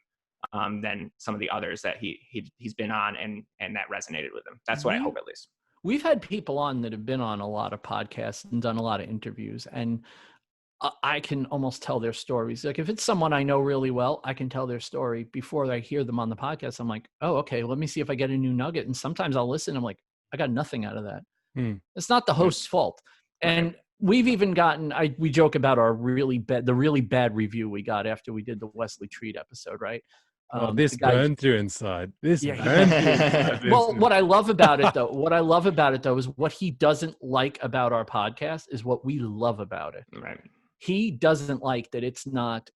Speaker 3: than some of the others that he's been on, and that resonated with him. That's what I hope, at least.
Speaker 2: We've had people on that have been on a lot of podcasts and done a lot of interviews, and I can almost tell their stories. Like, if it's someone I know really well, I can tell their story before I hear them on the podcast. I'm like, oh, okay, let me see if I get a new nugget. And sometimes I'll listen. I'm like, I got nothing out of that. It's not the host's fault. And we've even gotten, we joke about the really bad review we got after we did the Wesley Treat episode, right?
Speaker 1: This burned through inside. Burned through inside.
Speaker 2: Well, what I love about it though is what he doesn't like about our podcast is what we love about it.
Speaker 3: Right.
Speaker 2: He doesn't like that it's not,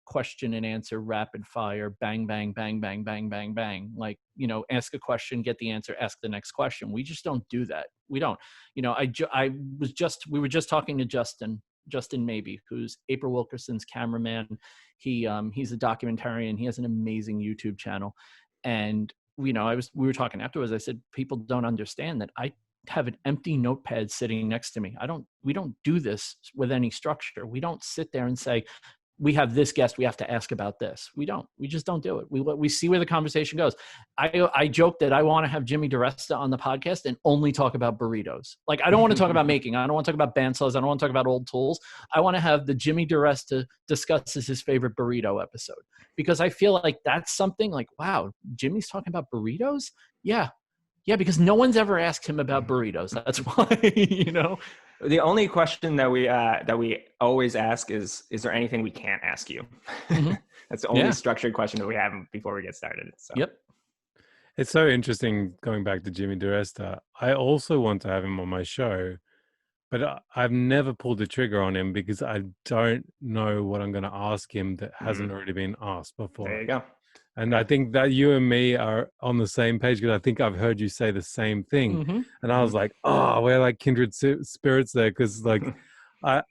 Speaker 2: question and answer, rapid fire, bang, bang, bang, bang, bang, bang, bang. Like, ask a question, get the answer, ask the next question. We just don't do that. We don't. We were just talking to Justin Maybe, who's April Wilkerson's cameraman. He's a documentarian. He has an amazing YouTube channel. And, we were talking afterwards. I said, people don't understand that I have an empty notepad sitting next to me. We don't do this with any structure. We don't sit there and say, we have this guest, we have to ask about this. We don't. We just don't do it. We see where the conversation goes. I joke that I want to have Jimmy DiResta on the podcast and only talk about burritos. Like, I don't want to talk about making. I don't want to talk about bandsaws. I don't want to talk about old tools. I want to have the Jimmy DiResta discusses his favorite burrito episode, because I feel like that's something like, wow, Jimmy's talking about burritos? Yeah. Yeah, because no one's ever asked him about burritos. That's why, you know.
Speaker 3: The only question that we always ask is there anything we can't ask you?
Speaker 2: Mm-hmm.
Speaker 3: That's the only structured question that we have before we get started. So.
Speaker 2: Yep.
Speaker 1: It's so interesting going back to Jimmy DiResta. I also want to have him on my show, but I've never pulled the trigger on him because I don't know what I'm going to ask him that hasn't already been asked before.
Speaker 3: There you go.
Speaker 1: And I think that you and me are on the same page, because I think I've heard you say the same thing.
Speaker 2: Mm-hmm.
Speaker 1: And I was like, oh, we're like kindred spirits there. Because like, I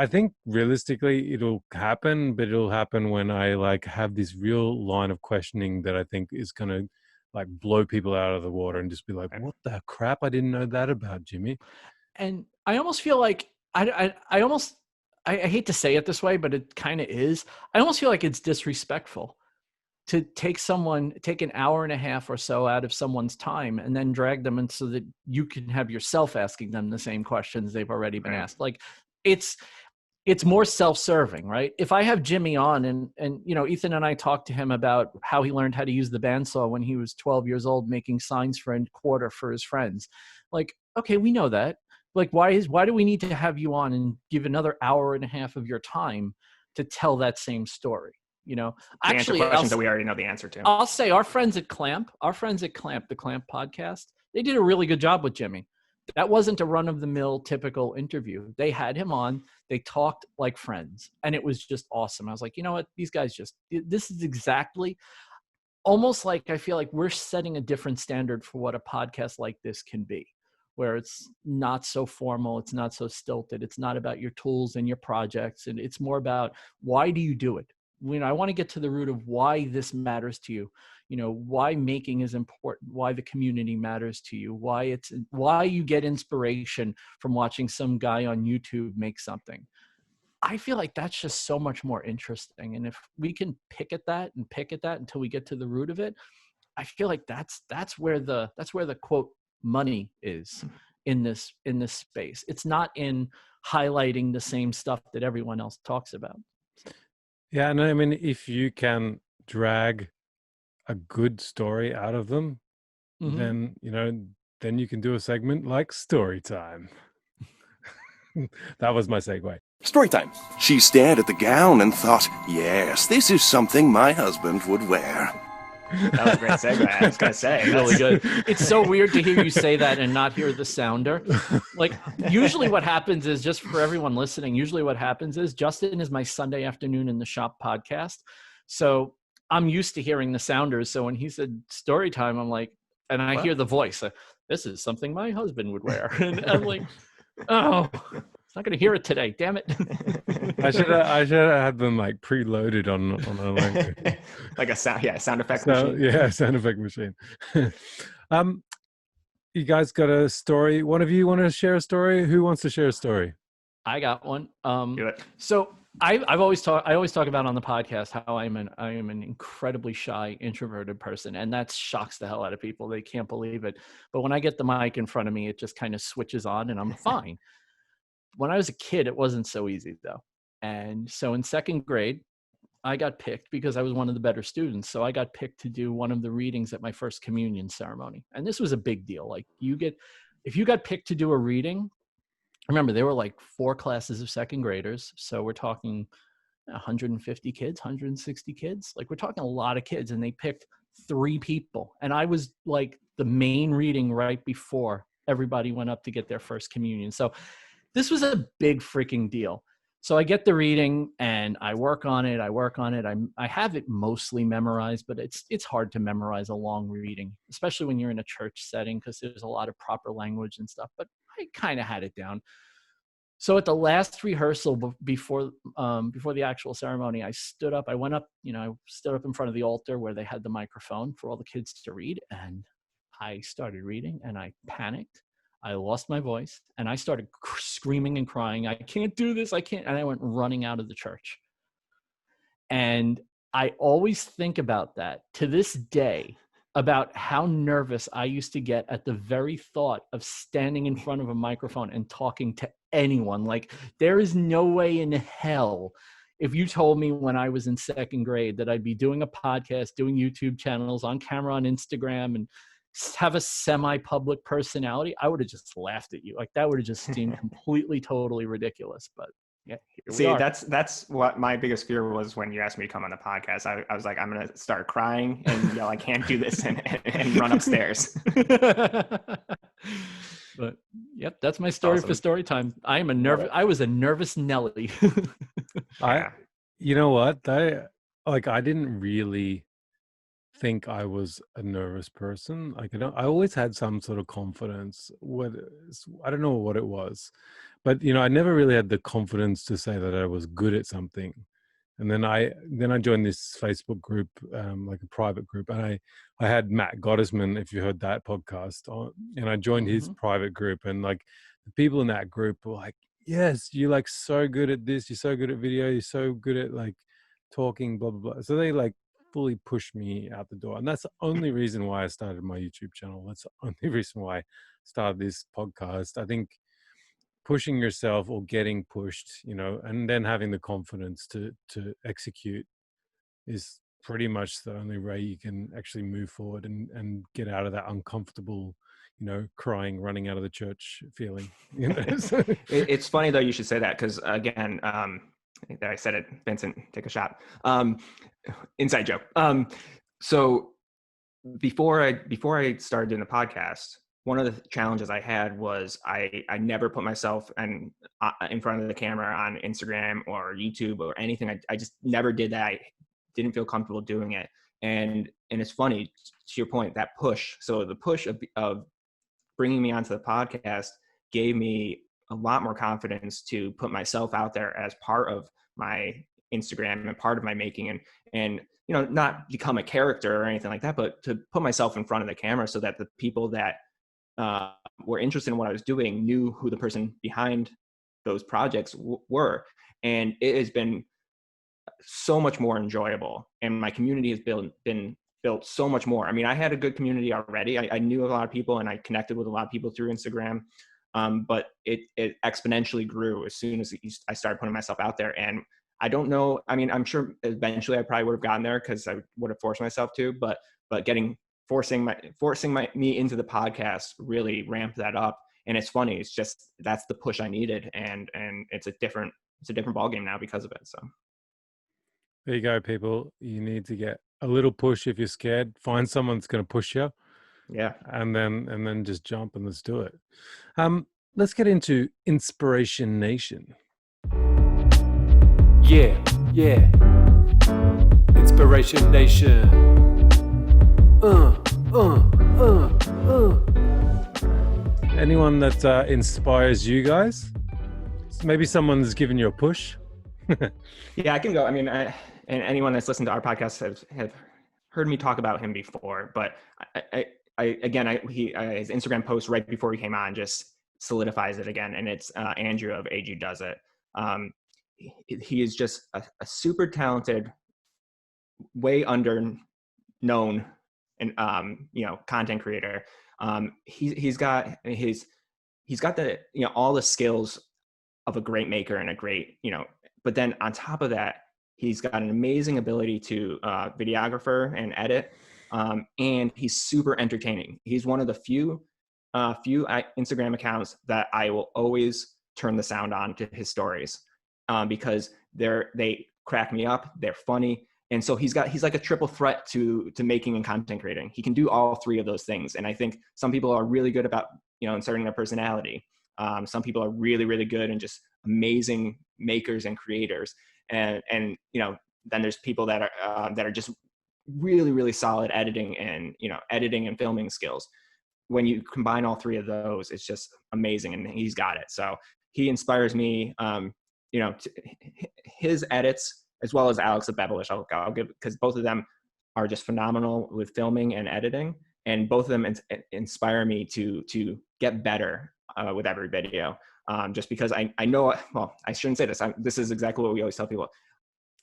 Speaker 1: think realistically it'll happen, but it'll happen when I like have this real line of questioning that I think is going to like blow people out of the water and just be like, what the crap? I didn't know that about Jimmy.
Speaker 2: And I almost feel like I hate to say it this way, but it kind of is. I almost feel like it's disrespectful to take an hour and a half or so out of someone's time and then drag them in so that you can have yourself asking them the same questions they've already been asked. Like, it's more self-serving, right? If I have Jimmy on and you know, Ethan and I talked to him about how he learned how to use the bandsaw when he was 12 years old, making signs for a quarter for his friends. Like, okay, we know that. Like, why do we need to have you on and give another hour and a half of your time to tell that same story? You know,
Speaker 3: actually, questions that we already know the answer to.
Speaker 2: I'll say our friends at Clamp, the Clamp podcast, they did a really good job with Jimmy. That wasn't a run-of-the-mill typical interview. They had him on. They talked like friends, and it was just awesome. I was like, you know what? These guys this is exactly almost like I feel like we're setting a different standard for what a podcast like this can be, where it's not so formal. It's not so stilted. It's not about your tools and your projects, and it's more about, why do you do it? You know, I want to get to the root of why this matters to you. You know, why making is important, why the community matters to you, why you get inspiration from watching some guy on YouTube make something. I feel like that's just so much more interesting. And if we can pick at that until we get to the root of it, I feel like that's where the quote money is in this space. It's not in highlighting the same stuff that everyone else talks about.
Speaker 1: Yeah, and I mean, if you can drag a good story out of them, then, you know, then you can do a segment like Story Time. That was my segue.
Speaker 4: Story time. She stared at the gown and thought, yes, this is something my husband would wear.
Speaker 3: That was a great segue. I was going to say.
Speaker 2: Really good. It's so weird to hear you say that and not hear the sounder. Like, usually what happens is, just for everyone listening, Justin is my Sunday afternoon in the shop podcast. So I'm used to hearing the sounders. So when he said story time, I'm like, and I hear the voice, this is something my husband would wear. And I'm like, oh, it's not going to hear it today. Damn it.
Speaker 1: I should have had them like preloaded on a language.
Speaker 3: Like a sound effect machine.
Speaker 1: Yeah, sound effect machine. You guys got a story? One of you want to share a story? Who wants to share a story?
Speaker 2: I got one.
Speaker 3: Do it.
Speaker 2: So I always talk about on the podcast how I am an incredibly shy, introverted person, and that shocks the hell out of people. They can't believe it. But when I get the mic in front of me, it just kind of switches on, and I'm fine. When I was a kid, it wasn't so easy though. And so in second grade, I got picked because I was one of the better students. So I got picked to do one of the readings at my first communion ceremony. And this was a big deal. Like, if you got picked to do a reading, remember, there were like 4 classes of second graders. So we're talking 150 kids, 160 kids. Like, we're talking a lot of kids, and they picked 3 people. And I was like the main reading right before everybody went up to get their first communion. So this was a big freaking deal. So I get the reading and I work on it. I have it mostly memorized, but it's hard to memorize a long reading, especially when you're in a church setting, because there's a lot of proper language and stuff, but I kind of had it down. So at the last rehearsal before the actual ceremony, I stood up. I went up, I stood up in front of the altar where they had the microphone for all the kids to read. And I started reading and I panicked. I lost my voice and I started screaming and crying. I can't do this. I can't. And I went running out of the church. And I always think about that to this day, about how nervous I used to get at the very thought of standing in front of a microphone and talking to anyone. Like, there is no way in hell, if you told me when I was in second grade that I'd be doing a podcast, doing YouTube channels, on camera on Instagram, and have a semi-public personality, I would have just laughed at you. Like, that would have just seemed completely, totally ridiculous. But yeah, here we
Speaker 3: See,
Speaker 2: are.
Speaker 3: that's what my biggest fear was when you asked me to come on the podcast. I was like, I'm going to start crying and yell, I can't do this, and run upstairs.
Speaker 2: But yep, that's my story for story time. I was a nervous Nelly.
Speaker 1: You know what? I didn't really think I was a nervous person. Like, I always had some sort of confidence. I don't know what it was, but I never really had the confidence to say that I was good at something. And then I joined this Facebook group, like a private group, and I had Matt Gottesman, if you heard that podcast, and I joined his private group, and like the people in that group were like, "Yes, you're like so good at this. You're so good at video. You're so good at like talking, blah blah blah." So they like fully pushed me out the door, and that's the only reason why I started my YouTube channel. That's the only reason why I started this podcast. I think pushing yourself or getting pushed, and then having the confidence to execute is pretty much the only way you can actually move forward and get out of that uncomfortable, crying, running out of the church feeling.
Speaker 3: It's funny though you should say that, because again, I think that I said it, Vincent, take a shot. Inside joke. So before I started doing the podcast, one of the challenges I had was I never put myself in front of the camera on Instagram or YouTube or anything. I just never did that. I didn't feel comfortable doing it. And it's funny, to your point, that push. So the push of bringing me onto the podcast gave me a lot more confidence to put myself out there as part of my Instagram and part of my making, and not become a character or anything like that, but to put myself in front of the camera so that the people that were interested in what I was doing knew who the person behind those projects were. And it has been so much more enjoyable, and my community has been built so much more. I mean, I had a good community already. I knew a lot of people, and I connected with a lot of people through Instagram, but it exponentially grew as soon as I started putting myself out there. And I don't know, I mean, I'm sure eventually I probably would have gotten there because I would have forced myself to, but forcing me into the podcast really ramped that up. And it's funny, it's just, that's the push I needed. And it's a different ballgame now because of it. So
Speaker 1: there you go, people. You need to get a little push. If you're scared, find someone that's going to push you.
Speaker 3: Yeah.
Speaker 1: And then just jump and let's do it. Let's get into Inspiration Nation.
Speaker 5: Yeah. Inspiration Nation.
Speaker 1: Anyone that inspires you guys? Maybe someone's given you a push.
Speaker 3: Yeah, I can go. I mean, and anyone that's listened to our podcast have heard me talk about him before, but his Instagram post right before he came on just solidifies it again. And it's Andrew of AG Does It. He is just a super talented, way under known and content creator. He's got the all the skills of a great maker and a great but then on top of that, he's got an amazing ability to videographer and edit, and he's super entertaining. He's one of the few Instagram accounts that I will always turn the sound on to his stories, because they crack me up. They're funny. And so he's like a triple threat to making and content creating. He can do all three of those things. And I think some people are really good about, inserting their personality. Some people are really, really good and just amazing makers and creators. And then there's people that are just really, really solid editing and filming skills. When you combine all three of those, it's just amazing. And he's got it. So he inspires me, his edits, as well as Alex of Bevelich, I'll give, because both of them are just phenomenal with filming and editing, and both of them inspire me to get better with every video. Just because I know, well, I shouldn't say this. This is exactly what we always tell people.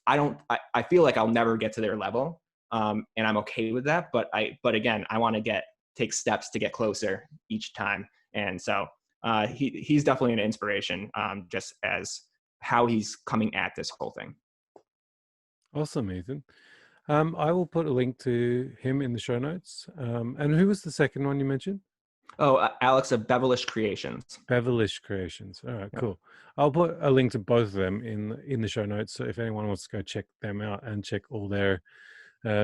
Speaker 3: I feel like I'll never get to their level. And I'm okay with that. But again, I want to take steps to get closer each time. And so he's definitely an inspiration, just as how he's coming at this whole thing.
Speaker 1: Awesome, Ethan. I will put a link to him in the show notes. And who was the second one you mentioned?
Speaker 3: Oh, Alex of Bevelish Creations.
Speaker 1: Bevelish Creations. All right,
Speaker 3: Yeah.
Speaker 1: cool. I'll put a link to both of them in the show notes. So if anyone wants to go check them out and check all their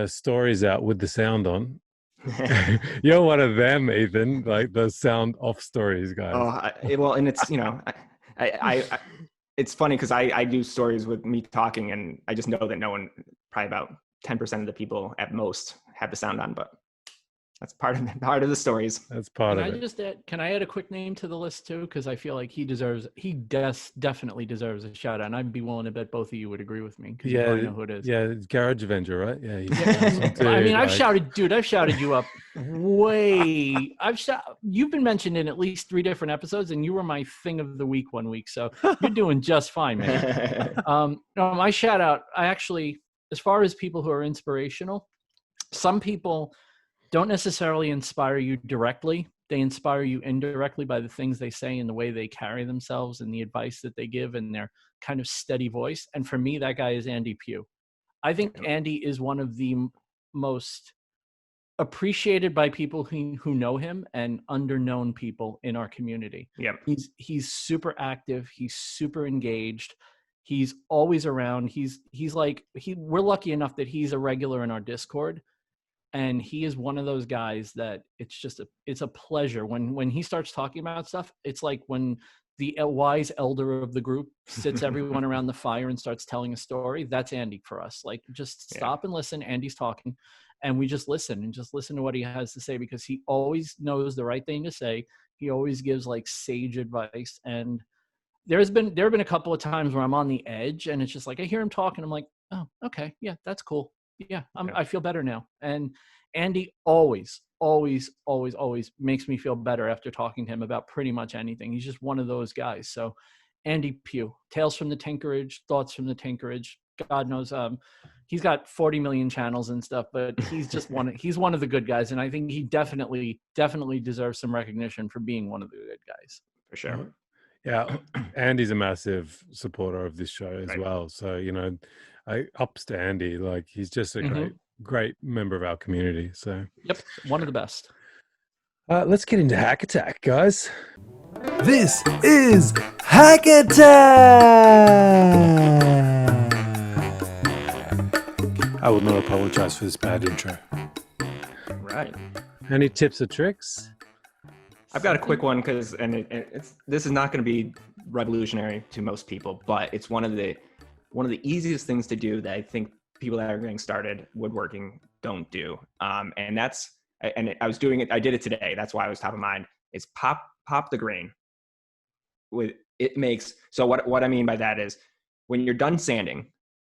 Speaker 1: stories out with the sound on, you're one of them, Ethan. Like the sound off stories, guys.
Speaker 3: Well, and it's, it's funny because I do stories with me talking, and I just know that no one, probably about 10% of the people at most, have the sound on, but that's part of the stories.
Speaker 1: That's part of it.
Speaker 2: Can I add a quick name to the list too? Because I feel like he definitely deserves a shout out. And I'd be willing to bet both of you would agree with me. Because you probably know who it is.
Speaker 1: Yeah, it's Garage Avenger, right? Yeah.
Speaker 2: I mean, I've shouted you up way. You've been mentioned in at least 3 different episodes, and you were my thing of the week one week. So you're doing just fine, man. My shout out, as far as people who are inspirational, some people don't necessarily inspire you directly. They inspire you indirectly by the things they say and the way they carry themselves and the advice that they give and their kind of steady voice. And for me, that guy is Andy Pugh. I think Andy is one of the most appreciated by people who know him and underknown people in our community.
Speaker 3: Yeah.
Speaker 2: He's super active. He's super engaged. He's always around. We're lucky enough that he's a regular in our Discord. And he is one of those guys that it's a pleasure when he starts talking about stuff. It's like when the wise elder of the group sits everyone around the fire and starts telling a story. That's Andy for us. Like, just stop and listen. Andy's talking, and we just listen to what he has to say, because he always knows the right thing to say. He always gives like sage advice. And there have been a couple of times where I'm on the edge, and it's just like I hear him talking. I'm like, oh, okay, yeah, that's cool. Yeah, I feel better now. And Andy always makes me feel better after talking to him about pretty much anything. He's just one of those guys. So Andy Pugh, Tales from the Tinkerage, Thoughts from the Tinkerage. God knows, he's got 40 million channels and stuff, but he's just he's one of the good guys. And I think he definitely deserves some recognition for being one of the good guys.
Speaker 3: For sure.
Speaker 1: Yeah, Andy's a massive supporter of this show as well. So, ups to Andy. Like, he's just a great member of our community. So,
Speaker 2: yep, one of the best.
Speaker 1: Let's get into Hack Attack, guys.
Speaker 5: This is Hack Attack!
Speaker 1: I will not apologize for this bad intro.
Speaker 3: Right.
Speaker 1: Any tips or tricks?
Speaker 3: I've got a quick one this is not going to be revolutionary to most people, but it's one of the easiest things to do that I think people that are getting started woodworking don't do. And I was doing it. I did it today. That's why it was top of mind. It's pop the grain. So what I mean by that is, when you're done sanding,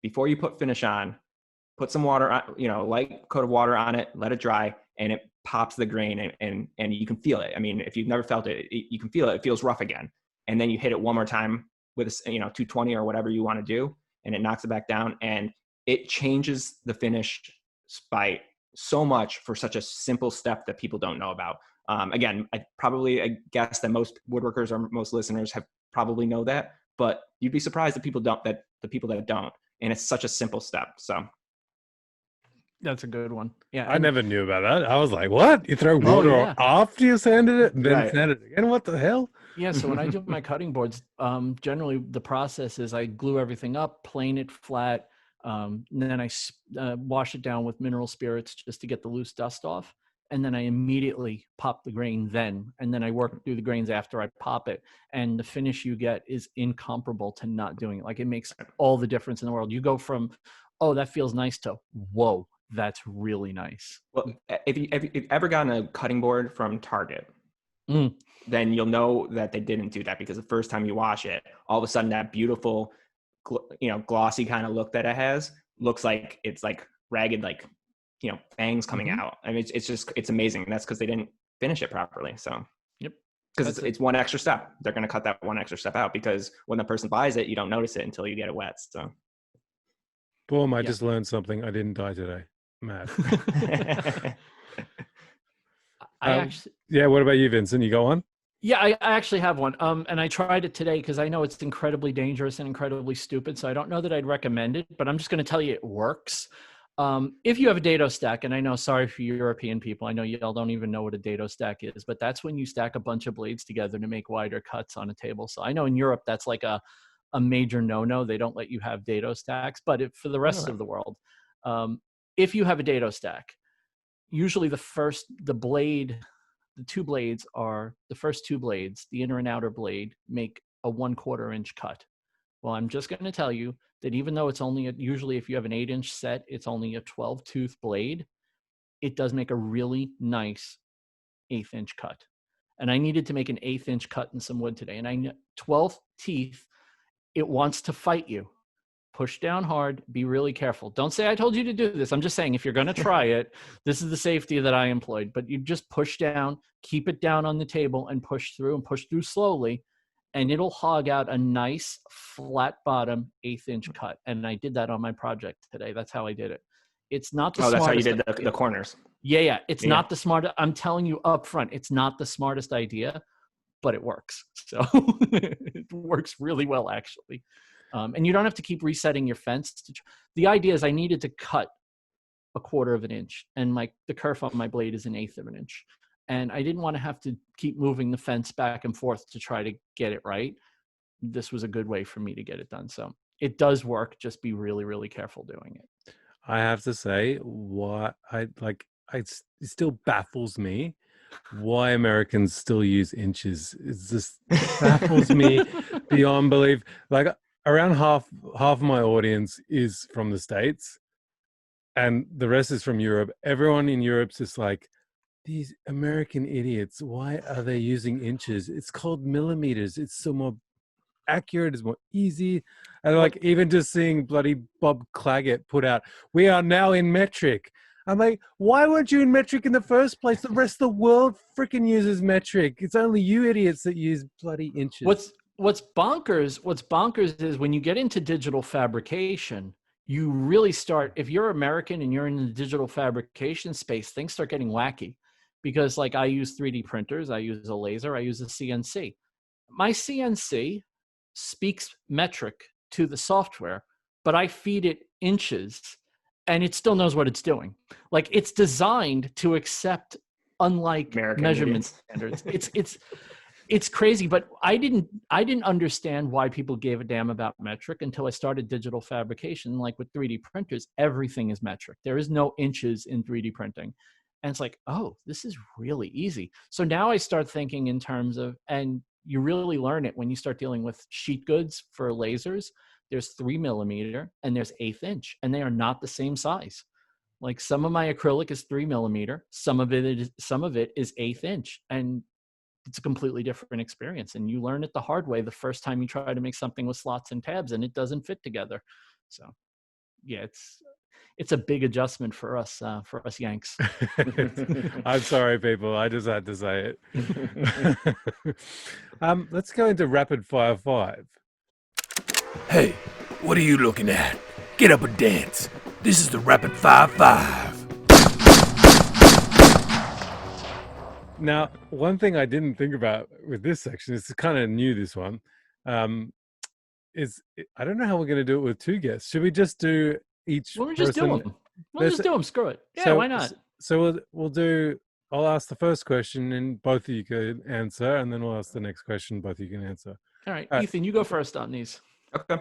Speaker 3: before you put finish on, put some water on, light coat of water on it, let it dry, and it pops the grain, and you can feel it. I mean, if you've never felt it, you can feel it. It feels rough again. And then you hit it one more time with 220 or whatever you want to do, and it knocks it back down, and it changes the finish by so much for such a simple step that people don't know about. Again, I guess that most woodworkers or most listeners have probably know that, but you'd be surprised the people that don't. And it's such a simple step. So
Speaker 2: that's a good one. Yeah.
Speaker 1: I never knew about that. I was like, what? You throw water after you sanded it and then sand it again? What the hell?
Speaker 2: Yeah. So when I do my cutting boards, generally the process is I glue everything up, plane it flat. And then I wash it down with mineral spirits just to get the loose dust off. And then I immediately pop the grain and then I work through the grains after I pop it. And the finish you get is incomparable to not doing it. Like, it makes all the difference in the world. You go from, oh, that feels nice, to, whoa, that's really nice.
Speaker 3: Well, if you've ever gotten a cutting board from Target, then you'll know that they didn't do that, because the first time you wash it, all of a sudden that beautiful, glossy kind of look that it has looks like it's like ragged, like, fangs coming out. I mean, it's amazing. And that's because they didn't finish it properly. So,
Speaker 2: yep.
Speaker 3: Because it's one extra step. They're going to cut that one extra step out, because when the person buys it, you don't notice it until you get it wet. So,
Speaker 1: Boom, I
Speaker 2: Yeah.
Speaker 1: just learned something. I didn't die today. Mad.
Speaker 2: I actually,
Speaker 1: Yeah, what about you, Vincent? You got one?
Speaker 2: yeah, I actually have one. And I tried it today because I know it's incredibly dangerous and incredibly stupid. So I don't know that I'd recommend it, but I'm just going to tell you it works. If you have a dado stack, and I know, sorry for you European people, I know y'all don't even know what a dado stack is, but that's when you stack a bunch of blades together to make wider cuts on a table. So I know in Europe that's like a major no-no. They don't let you have dado stacks, but for the rest of the world, if you have a dado stack, usually the first two blades, the inner and outer blade, make a 1/4 inch cut. Well, I'm just going to tell you that even though it's only usually if you have an 8-inch set, it's only a 12 tooth blade, it does make a really nice 1/8 inch cut. And I needed to make an 1/8 inch cut in some wood today. And 12 teeth, it wants to fight you. Push down hard, be really careful. Don't say I told you to do this. I'm just saying if you're going to try it, this is the safety that I employed. But you just push down, keep it down on the table and push through slowly, and it'll hog out a nice flat bottom 1/8 inch cut. And I did that on my project today. That's how I did it. It's not the
Speaker 3: That's how you
Speaker 2: smartest.
Speaker 3: did the corners.
Speaker 2: Yeah. It's not the smartest. I'm telling you up front, it's not the smartest idea, but it works. So it works really well, actually. And you don't have to keep resetting your fence. The idea is I needed to cut a 1/4 of an inch, and the kerf on my blade is 1/8 of an inch. And I didn't want to have to keep moving the fence back and forth to try to get it right. This was a good way for me to get it done. So it does work. Just be really, really careful doing it.
Speaker 1: I have to say, it still baffles me why Americans still use inches. It just baffles me beyond belief. Like around half of my audience is from the States and the rest is from Europe. Everyone in Europe's just like, these American idiots, why are they using inches? It's called millimeters. It's so more accurate, it's more easy. And like even just seeing bloody Bob Claggett put out, we are now in metric. I'm like, why weren't you in metric in the first place? The rest of the world freaking uses metric. It's only you idiots that use bloody inches.
Speaker 2: What's bonkers is when you get into digital fabrication, you really start, if you're American and you're in the digital fabrication space, things start getting wacky. Because like I use 3D printers, I use a laser, I use a CNC. My CNC speaks metric to the software, but I feed it inches and it still knows what it's doing. Like it's designed to accept unlike
Speaker 3: American
Speaker 2: measurement
Speaker 3: idiots.
Speaker 2: standards. It's crazy, but I didn't understand why people gave a damn about metric until I started digital fabrication. Like with 3D printers, everything is metric. There is no inches in 3D printing. And it's like, oh, this is really easy. So now I start thinking in terms of, and you really learn it when you start dealing with sheet goods for lasers. There's 3 millimeter and there's 1/8 inch, and they are not the same size. Like some of my acrylic is 3 millimeter, some of it is 1/8 inch, and it's a completely different experience. And you learn it the hard way the first time you try to make something with slots and tabs, and it doesn't fit together. So, yeah, it's a big adjustment for us Yanks.
Speaker 1: I'm sorry, people. I just had to say it. Let's go into Rapid Fire 5.
Speaker 5: Hey, what are you looking at? Get up and dance. This is the Rapid Fire 5.
Speaker 1: Now, one thing I didn't think about with this section is kind of new, this one, is I don't know how we're going to do it with 2 guests. Should we just do each
Speaker 2: We'll just do
Speaker 1: person?
Speaker 2: them. We'll just do them. Screw it. Yeah,
Speaker 1: So-
Speaker 2: why not?
Speaker 1: So we'll do, I'll ask the first question and both of you can answer, and then we'll ask the next question, both of you can answer.
Speaker 2: All right,
Speaker 1: All right.
Speaker 2: Ethan, you go first on these.
Speaker 3: Okay.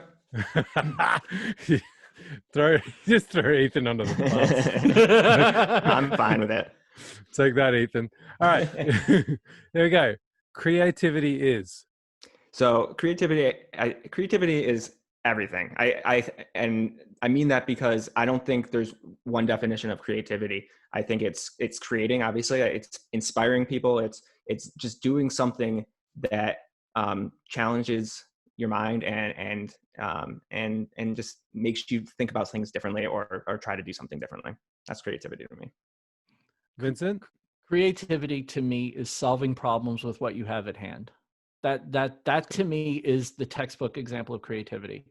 Speaker 1: Just throw Ethan under the bus.
Speaker 3: I'm fine with it.
Speaker 1: Take that, Ethan. All right. There we go. Creativity is.
Speaker 3: So creativity is everything. I mean that because I don't think there's one definition of creativity. I think it's creating, obviously, it's inspiring people. It's just doing something that challenges your mind and just makes you think about things differently or try to do something differently. That's creativity to me.
Speaker 1: Vincent?
Speaker 2: Creativity to me is solving problems with what you have at hand. That to me is the textbook example of creativity.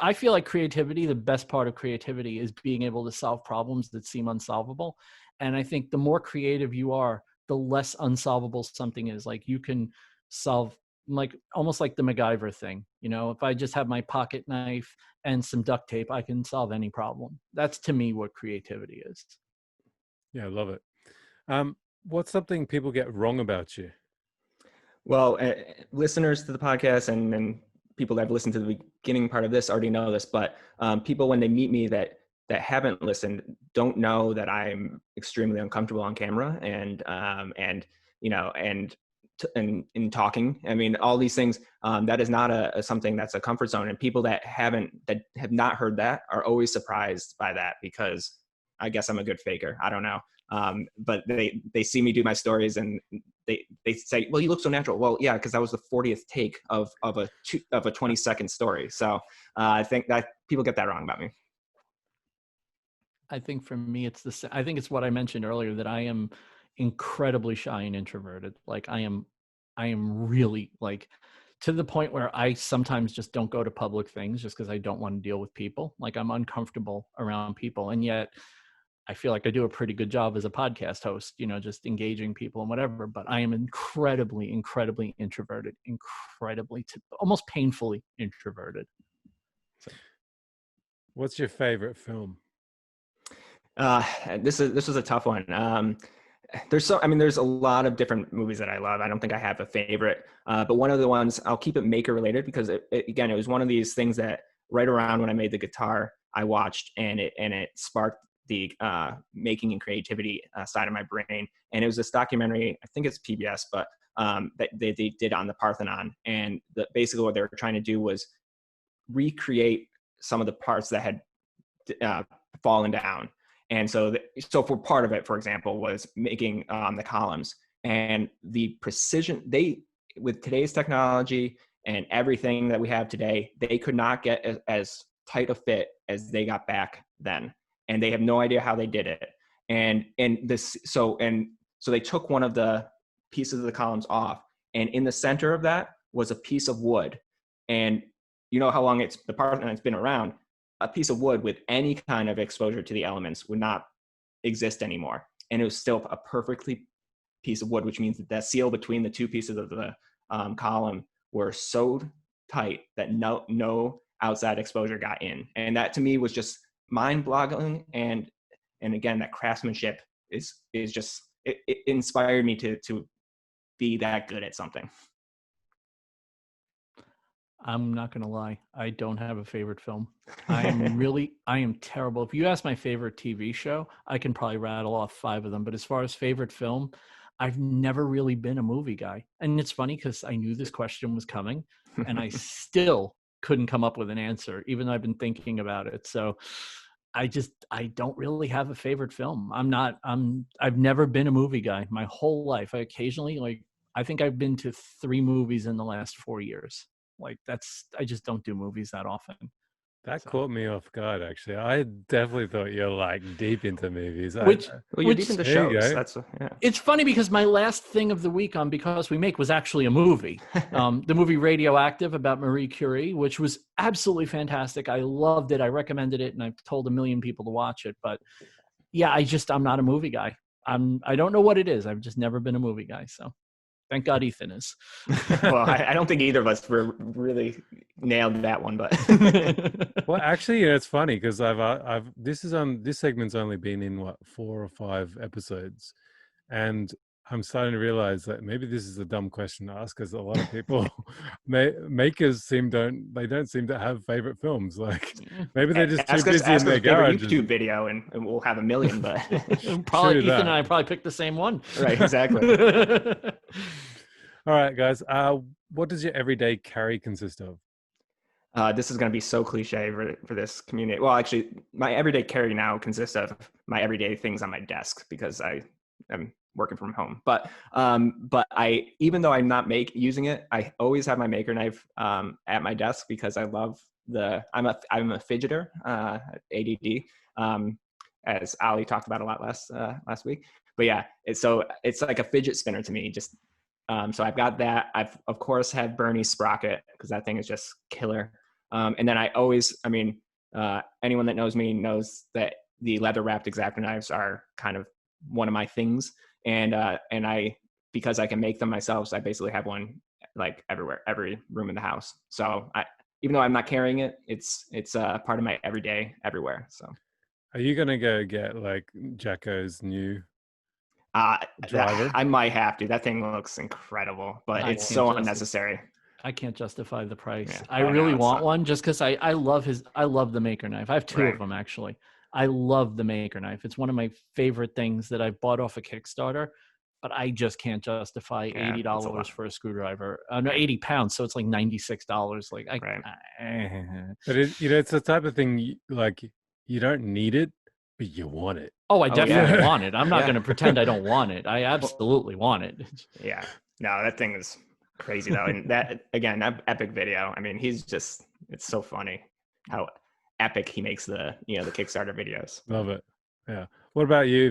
Speaker 2: I feel like creativity, the best part of creativity is being able to solve problems that seem unsolvable. And I think the more creative you are, the less unsolvable something is. Like you can solve, like almost like the MacGyver thing. If I just have my pocket knife and some duct tape, I can solve any problem. That's to me what creativity is.
Speaker 1: Yeah, I love it. What's something people get wrong about you?
Speaker 3: Well, listeners to the podcast and people that have listened to the beginning part of this already know this, but people when they meet me that haven't listened don't know that I'm extremely uncomfortable on camera and in talking. I mean, all these things, that is not something that's a comfort zone. And people that have not heard that are always surprised by that, because I guess I'm a good faker. I don't know. But they see me do my stories and they say, well, you look so natural. Well, yeah, because that was the 40th take of a 20-second story. So I think that people get that wrong about me.
Speaker 2: I think for me, I think it's what I mentioned earlier, that I am incredibly shy and introverted. Like I am really, like, to the point where I sometimes just don't go to public things just because I don't want to deal with people. Like I'm uncomfortable around people. And yet I feel like I do a pretty good job as a podcast host, just engaging people and whatever, but I am incredibly, incredibly introverted, almost painfully introverted. So.
Speaker 1: What's your favorite film?
Speaker 3: This was a tough one. There's a lot of different movies that I love. I don't think I have a favorite, but one of the ones, I'll keep it maker related, because it was one of these things that right around when I made the guitar, I watched, and it sparked the making and creativity side of my brain. And it was this documentary, I think it's PBS, but that they did on the Parthenon. And basically what they were trying to do was recreate some of the parts that had fallen down. And so for part of it, for example, was making the columns, and the precision with today's technology and everything that we have today, they could not get as tight a fit as they got back then. And they have no idea how they did it. So they took one of the pieces of the columns off, and in the center of that was a piece of wood. And you know how long the Parthenon's been around. A piece of wood with any kind of exposure to the elements would not exist anymore. And it was still a perfectly piece of wood, which means that seal between the two pieces of the column were so tight that no outside exposure got in. And that to me was just mind-boggling. And again, that craftsmanship is just, it inspired me to be that good at something.
Speaker 2: I'm not going to lie. I don't have a favorite film. I am terrible. If you ask my favorite TV show, I can probably rattle off 5 of them. But as far as favorite film, I've never really been a movie guy. And it's funny because I knew this question was coming and I still couldn't come up with an answer, even though I've been thinking about it. So I don't really have a favorite film. I've never been a movie guy my whole life. I think I've been to 3 movies in the last 4 years. I just don't do movies that often.
Speaker 1: That caught me off guard, actually. I definitely thought you're like deep into movies.
Speaker 3: You're deep into shows.
Speaker 2: It's funny because my last thing of the week on Because We Make was actually a movie. The movie Radioactive about Marie Curie, which was absolutely fantastic. I loved it. I recommended it, and I've told a million people to watch it. But yeah, I'm not a movie guy. I don't know what it is. I've just never been a movie guy. So thank God Ethan is.
Speaker 3: Well, I don't think either of us really nailed that one, but
Speaker 1: well, actually, it's funny because this segment's only been in 4 or 5 episodes, and I'm starting to realize that maybe this is a dumb question to ask, because a lot of people, makers don't seem to have favorite films. Like maybe they're just too busy in their garage.
Speaker 3: YouTube video, and we'll have a million. But
Speaker 2: probably Ethan and I probably picked the same one.
Speaker 3: Right? Exactly.
Speaker 1: All right, guys. What does your everyday carry consist of?
Speaker 3: This is going to be so cliche for this community. Well, actually, my everyday carry now consists of my everyday things on my desk, because I am working from home. But I, even though I'm not using it, I always have my maker knife at my desk, because I love I'm a fidgeter, ADD, as Ali talked about a lot last week. But yeah, it's like a fidget spinner to me. Just So I've got that. I've of course have Bernie's sprocket because that thing is just killer. And then I always, anyone that knows me knows that the leather wrapped X-Acto knives are kind of one of my things. And I, because I can make them myself, so I basically have one like everywhere, every room in the house. So even though I'm not carrying it, it's part of my everyday everywhere. So
Speaker 1: Are you gonna go get like Jacko's new
Speaker 3: that,
Speaker 1: driver?
Speaker 3: I might have to. That thing looks incredible, but it's so unnecessary.
Speaker 2: I can't justify the price.
Speaker 3: Yeah,
Speaker 2: I really want
Speaker 3: not.
Speaker 2: one just because I love the Maker knife. I have two of them actually. I love the Maker knife. It's one of my favorite things that I bought off a Kickstarter, but I just can't justify $80 for a screwdriver. No, 80 pounds. So it's like $96. Like
Speaker 1: But it's the type of thing like you don't need it, but you want it.
Speaker 2: Oh, I definitely want it. I'm not going to pretend I don't want it. I absolutely want it.
Speaker 3: Yeah. No, that thing is crazy though. And that, again, that epic video. I mean, it's so funny how epic he makes the Kickstarter videos.
Speaker 1: Love it. Yeah. What about you,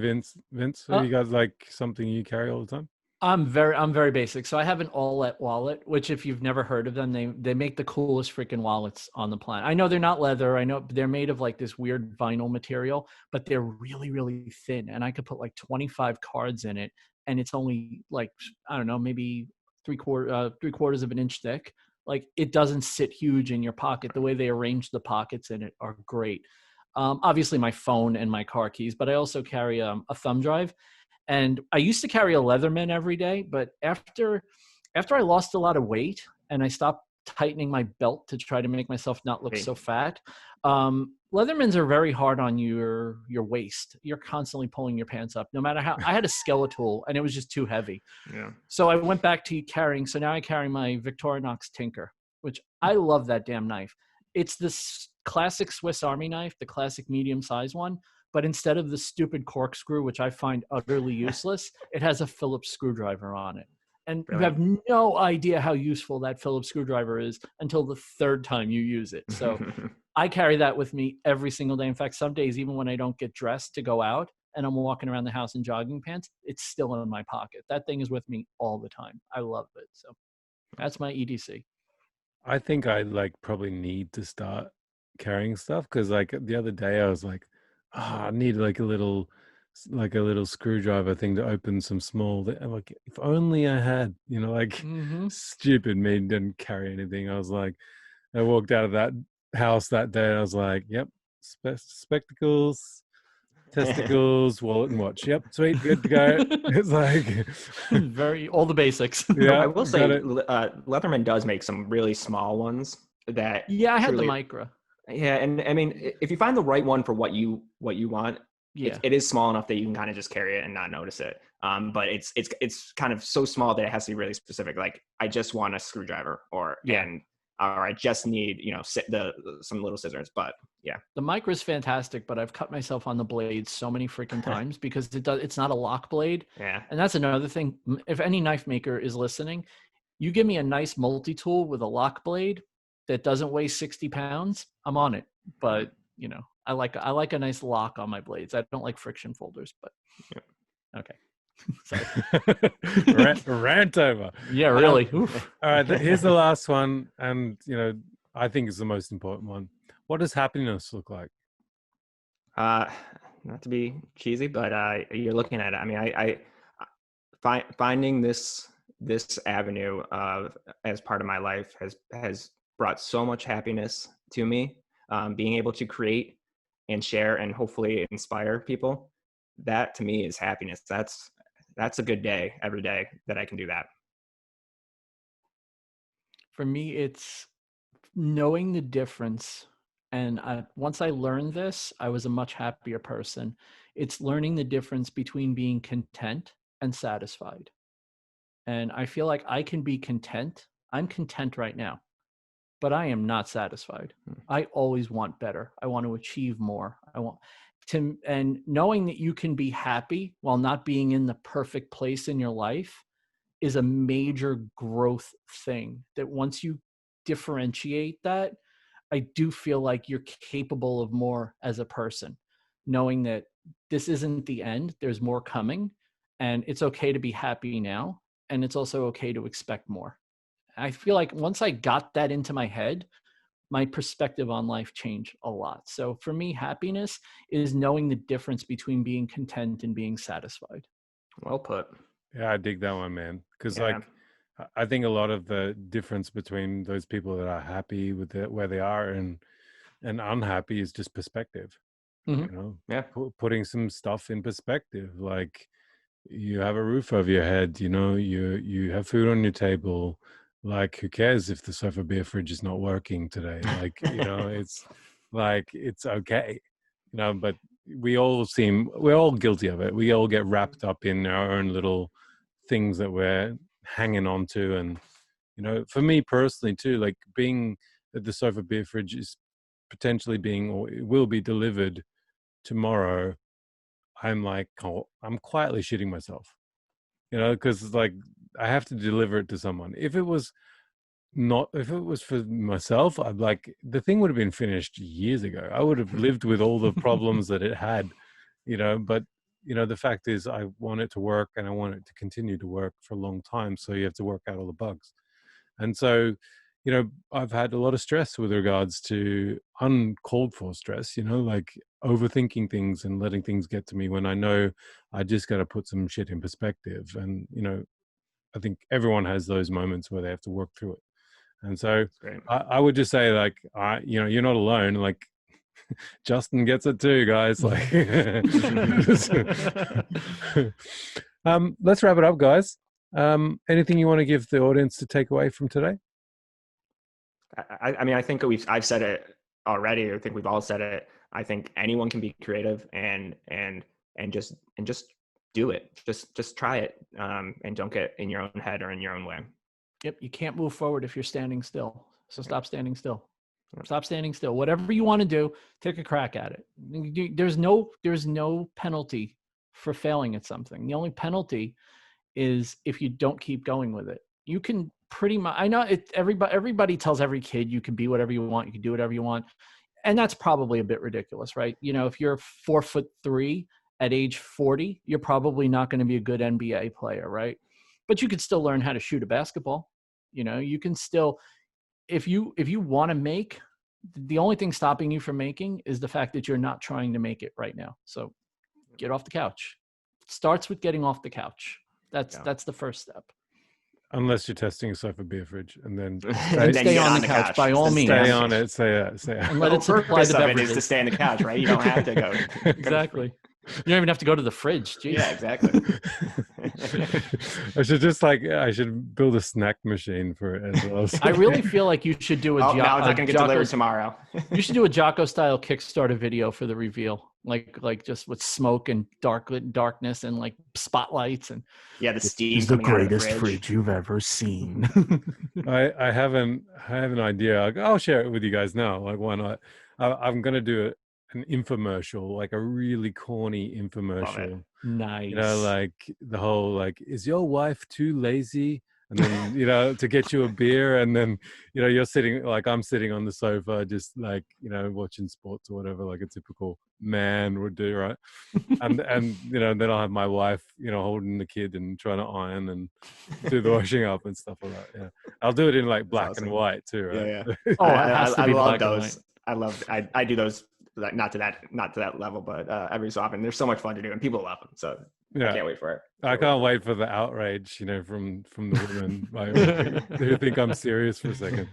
Speaker 1: Vince? Have you guys like something you carry all the time?
Speaker 2: I'm very basic. So I have an All-Let wallet, which if you've never heard of them, they make the coolest freaking wallets on the planet. I know they're not leather. I know they're made of like this weird vinyl material, but they're really, really thin. And I could put like 25 cards in it. And it's only like, I don't know, maybe three quarters of an inch thick. Like it doesn't sit huge in your pocket. The way they arrange the pockets in it are great. Obviously my phone and my car keys, but I also carry a thumb drive. And I used to carry a Leatherman every day, but after I lost a lot of weight and I stopped tightening my belt to try to make myself not look so fat, Leathermans are very hard on your waist. You're constantly pulling your pants up, no matter how. I had a Skeletal and it was just too heavy.
Speaker 3: Yeah.
Speaker 2: So I went back to carrying. So now I carry my Victorinox Tinker, which I love that damn knife. It's this classic Swiss Army knife, the classic medium size one. But instead of the stupid corkscrew, which I find utterly useless, it has a Phillips screwdriver on it. And
Speaker 3: Brilliant.
Speaker 2: you have no idea how useful that Phillips screwdriver is until the third time you use it. So I carry that with me every single day. In fact, some days, even when I don't get dressed to go out and I'm walking around the house in jogging pants, it's still in my pocket. That thing is with me all the time. I love it. So that's my EDC.
Speaker 1: I think I like probably need to start carrying stuff because like the other day I was like, I need like a little screwdriver thing to open some small. I'm like, if only I had, stupid me didn't carry anything. I was like, I walked out of that house that day. I was like, yep, spectacles, testicles, wallet, and watch. Yep, sweet, good to go. It's like
Speaker 2: all the basics.
Speaker 3: Yeah, I will say, Leatherman does make some really small ones that.
Speaker 2: Yeah, I had the Micra.
Speaker 3: Yeah, and I mean, if you find the right one for what you want, it is small enough that you can kind of just carry it and not notice it. But it's kind of so small that it has to be really specific. Like I just want a screwdriver, or I just need some little scissors. But yeah,
Speaker 2: the Micra is fantastic, but I've cut myself on the blade so many freaking times because it's not a lock blade.
Speaker 3: Yeah,
Speaker 2: and that's another thing. If any knife maker is listening, you give me a nice multi-tool with a lock blade that doesn't weigh 60 pounds, I'm on it. But, I like a nice lock on my blades. I don't like friction folders, but okay.
Speaker 1: Rant over.
Speaker 2: Yeah, really.
Speaker 1: All right, here's the last one. And, I think it's the most important one. What does happiness look like?
Speaker 3: Not to be cheesy, but you're looking at it. I mean, finding this avenue as part of my life has brought so much happiness to me. Being able to create and share and hopefully inspire people, that to me is happiness. That's a good day every day that I can do that.
Speaker 2: For me, it's knowing the difference. And once I learned this, I was a much happier person. It's learning the difference between being content and satisfied. And I feel like I can be content. I'm content right now, but I am not satisfied. I always want better. I want to achieve more. And knowing that you can be happy while not being in the perfect place in your life is a major growth thing, that once you differentiate that, I do feel like you're capable of more as a person, knowing that this isn't the end, there's more coming, and it's okay to be happy now. and it's also okay to expect more. I feel like once I got that into my head, my perspective on life changed a lot. So for me, happiness is knowing the difference between being content and being satisfied.
Speaker 3: Well put.
Speaker 1: Yeah, I dig that one, man. Because
Speaker 3: Yeah.
Speaker 1: like, I think a lot of the difference between those people that are happy with where they are and unhappy is just perspective.
Speaker 2: Mhm.
Speaker 1: You know,
Speaker 3: Yeah.
Speaker 1: putting some stuff in perspective. Like, you have a roof over your head. You know, you have food on your table. Like, who cares if the sofa beer fridge is not working today? Like, you know, it's like it's okay. You know, but we're all guilty of it. We all get wrapped up in our own little things that we're hanging on to. And you know, for me personally too, like being that the sofa beer fridge is potentially being, or it will be delivered tomorrow, I'm like, oh, I'm quietly shitting myself, you know, because like I have to deliver it to someone. If it was for myself, I'd like, the thing would have been finished years ago. I would have lived with all the problems that it had, you know. But you know, the fact is, I want it to work, and I want it to continue to work for a long time. So you have to work out all the bugs. And so, you know, I've had a lot of stress with regards to uncalled for stress, you know, like overthinking things and letting things get to me when I know I just got to put some shit in perspective. And, you know, I think everyone has those moments where they have to work through it. And so
Speaker 3: Great.
Speaker 1: I would just say, like, you know, you're not alone. Like, Justin gets it too, guys. Like, let's wrap it up, guys. Anything you want to give the audience to take away from today?
Speaker 3: I mean, I think I've said it already. I think we've all said it. I think anyone can be creative and just do it. Just try it, and don't get in your own head or in your own way.
Speaker 2: Yep, you can't move forward if you're standing still. So stop standing still. Stop standing still. Whatever you want to do, take a crack at it. There's no penalty for failing at something. The only penalty is if you don't keep going with it. You can pretty much, I know it, everybody tells every kid you can be whatever you want, you can do whatever you want. And that's probably a bit ridiculous, right? You know, if you're 4'3" at age 40, you're probably not going to be a good NBA player, right? But you could still learn how to shoot a basketball. You know, you can still, if you want to make, the only thing stopping you from making is the fact that you're not trying to make it right now. So get off the couch. It starts with getting off the couch. That's the first step.
Speaker 1: Unless you're testing yourself a beer fridge, and then
Speaker 2: stay on the couch by all means.
Speaker 1: Stay on it. Say
Speaker 2: and let it supply the beverages.
Speaker 3: It is to stay in the couch, right? You don't have to go.
Speaker 2: Exactly. You don't even have to go to the fridge. Jeez.
Speaker 3: Yeah, exactly.
Speaker 1: I should build a snack machine for it as well.
Speaker 2: I really feel like you should do
Speaker 3: now it's not going to get delivered tomorrow.
Speaker 2: You should do a Jocko style Kickstarter video for the reveal. Like just with smoke and darkness and like spotlights and
Speaker 3: the steam.
Speaker 5: This is the greatest fridge you've ever seen.
Speaker 1: I have an idea. I'll share it with you guys now. Like, why not? I'm gonna do an infomercial, like a really corny infomercial.
Speaker 2: Nice.
Speaker 1: You know, like the whole like, is your wife too lazy? And then, you know, to get you a beer, and then, you know, you're sitting, like I'm sitting on the sofa, just like, you know, watching sports or whatever, like a typical man would do, right? and you know, then I'll have my wife, you know, holding the kid and trying to iron and do the washing up and stuff like that. Yeah, I'll do it in like black and white too, right?
Speaker 3: Yeah.
Speaker 2: Oh, it has to be
Speaker 3: love
Speaker 2: black
Speaker 3: those.
Speaker 2: and white.
Speaker 3: I love. I do those. Not to that level, but every so often, they're so much fun to do, and people love them. So
Speaker 1: yeah.
Speaker 3: I can't wait for it.
Speaker 1: I can't wait for the outrage, you know, from the women who think I'm serious for a second.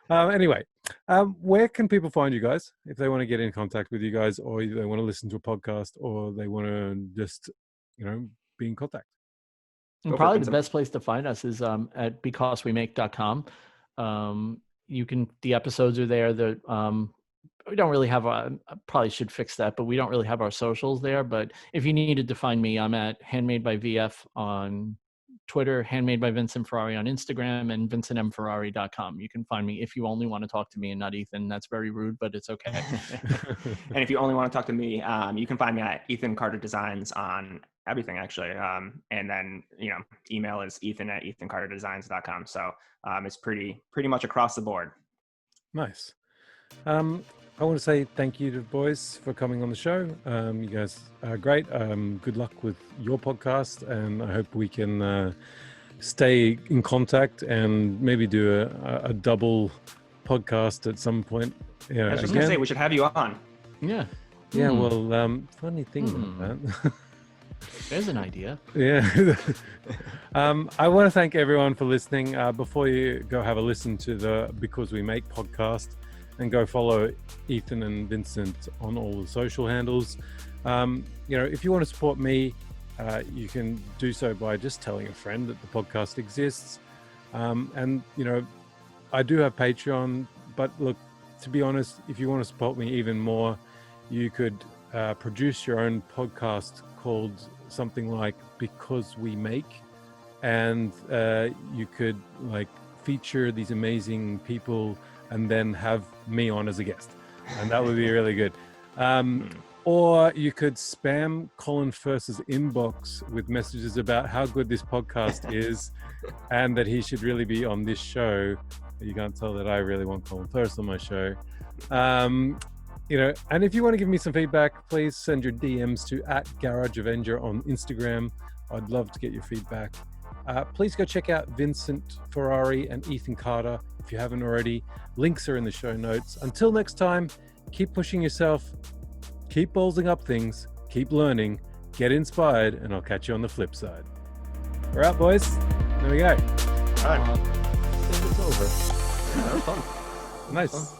Speaker 1: Anyway, where can people find you guys if they want to get in contact with you guys, or they want to listen to a podcast, or they want to just, you know, be in contact?
Speaker 2: And probably the best place to find us is at becausewemake.com. The episodes are there. We don't really have I probably should fix that, but we don't really have our socials there. But if you needed to find me, I'm at Handmade by VF on Twitter, Handmade by Vincent Ferrari on Instagram, and vincentmferrari.com. You can find me if you only want to talk to me and not Ethan. That's very rude, but it's okay.
Speaker 3: And if you only want to talk to me, you can find me at Ethan Carter Designs on everything, actually. And then, you know, email is ethan@ethancarterdesigns.com. So it's pretty much across the board.
Speaker 1: Nice. I want to say thank you to the boys for coming on the show. You guys are great. Good luck with your podcast, and I hope we can stay in contact and maybe do a double podcast at some point.
Speaker 3: I was just going to say, we should have you on.
Speaker 2: Yeah.
Speaker 1: Yeah, well, funny thing about that.
Speaker 2: There's an idea.
Speaker 1: Yeah. I want to thank everyone for listening. Before you go have a listen to the Because We Make podcast, and go follow Ethan and Vincent on all the social handles. If you want to support me, you can do so by just telling a friend that the podcast exists. I do have Patreon, but look, to be honest, if you want to support me even more, you could produce your own podcast called something like Because We Make, and you could feature these amazing people and then have me on as a guest, and that would be really good. Or you could spam Colin Firth's inbox with messages about how good this podcast is and that he should really be on this show. You can't tell that I really want Colin Firth on my show. And if you want to give me some feedback, please send your DMs to @GarageAvenger on Instagram. I'd love to get your feedback. Please go check out Vincent Ferrari and Ethan Carter if you haven't already. Links are in the show notes. Until next time, keep pushing yourself, keep ballsing up things, keep learning, get inspired, and I'll catch you on the flip side. We're out, boys. There we go.
Speaker 3: All right.
Speaker 2: It's over.
Speaker 3: That was fun.
Speaker 1: Nice.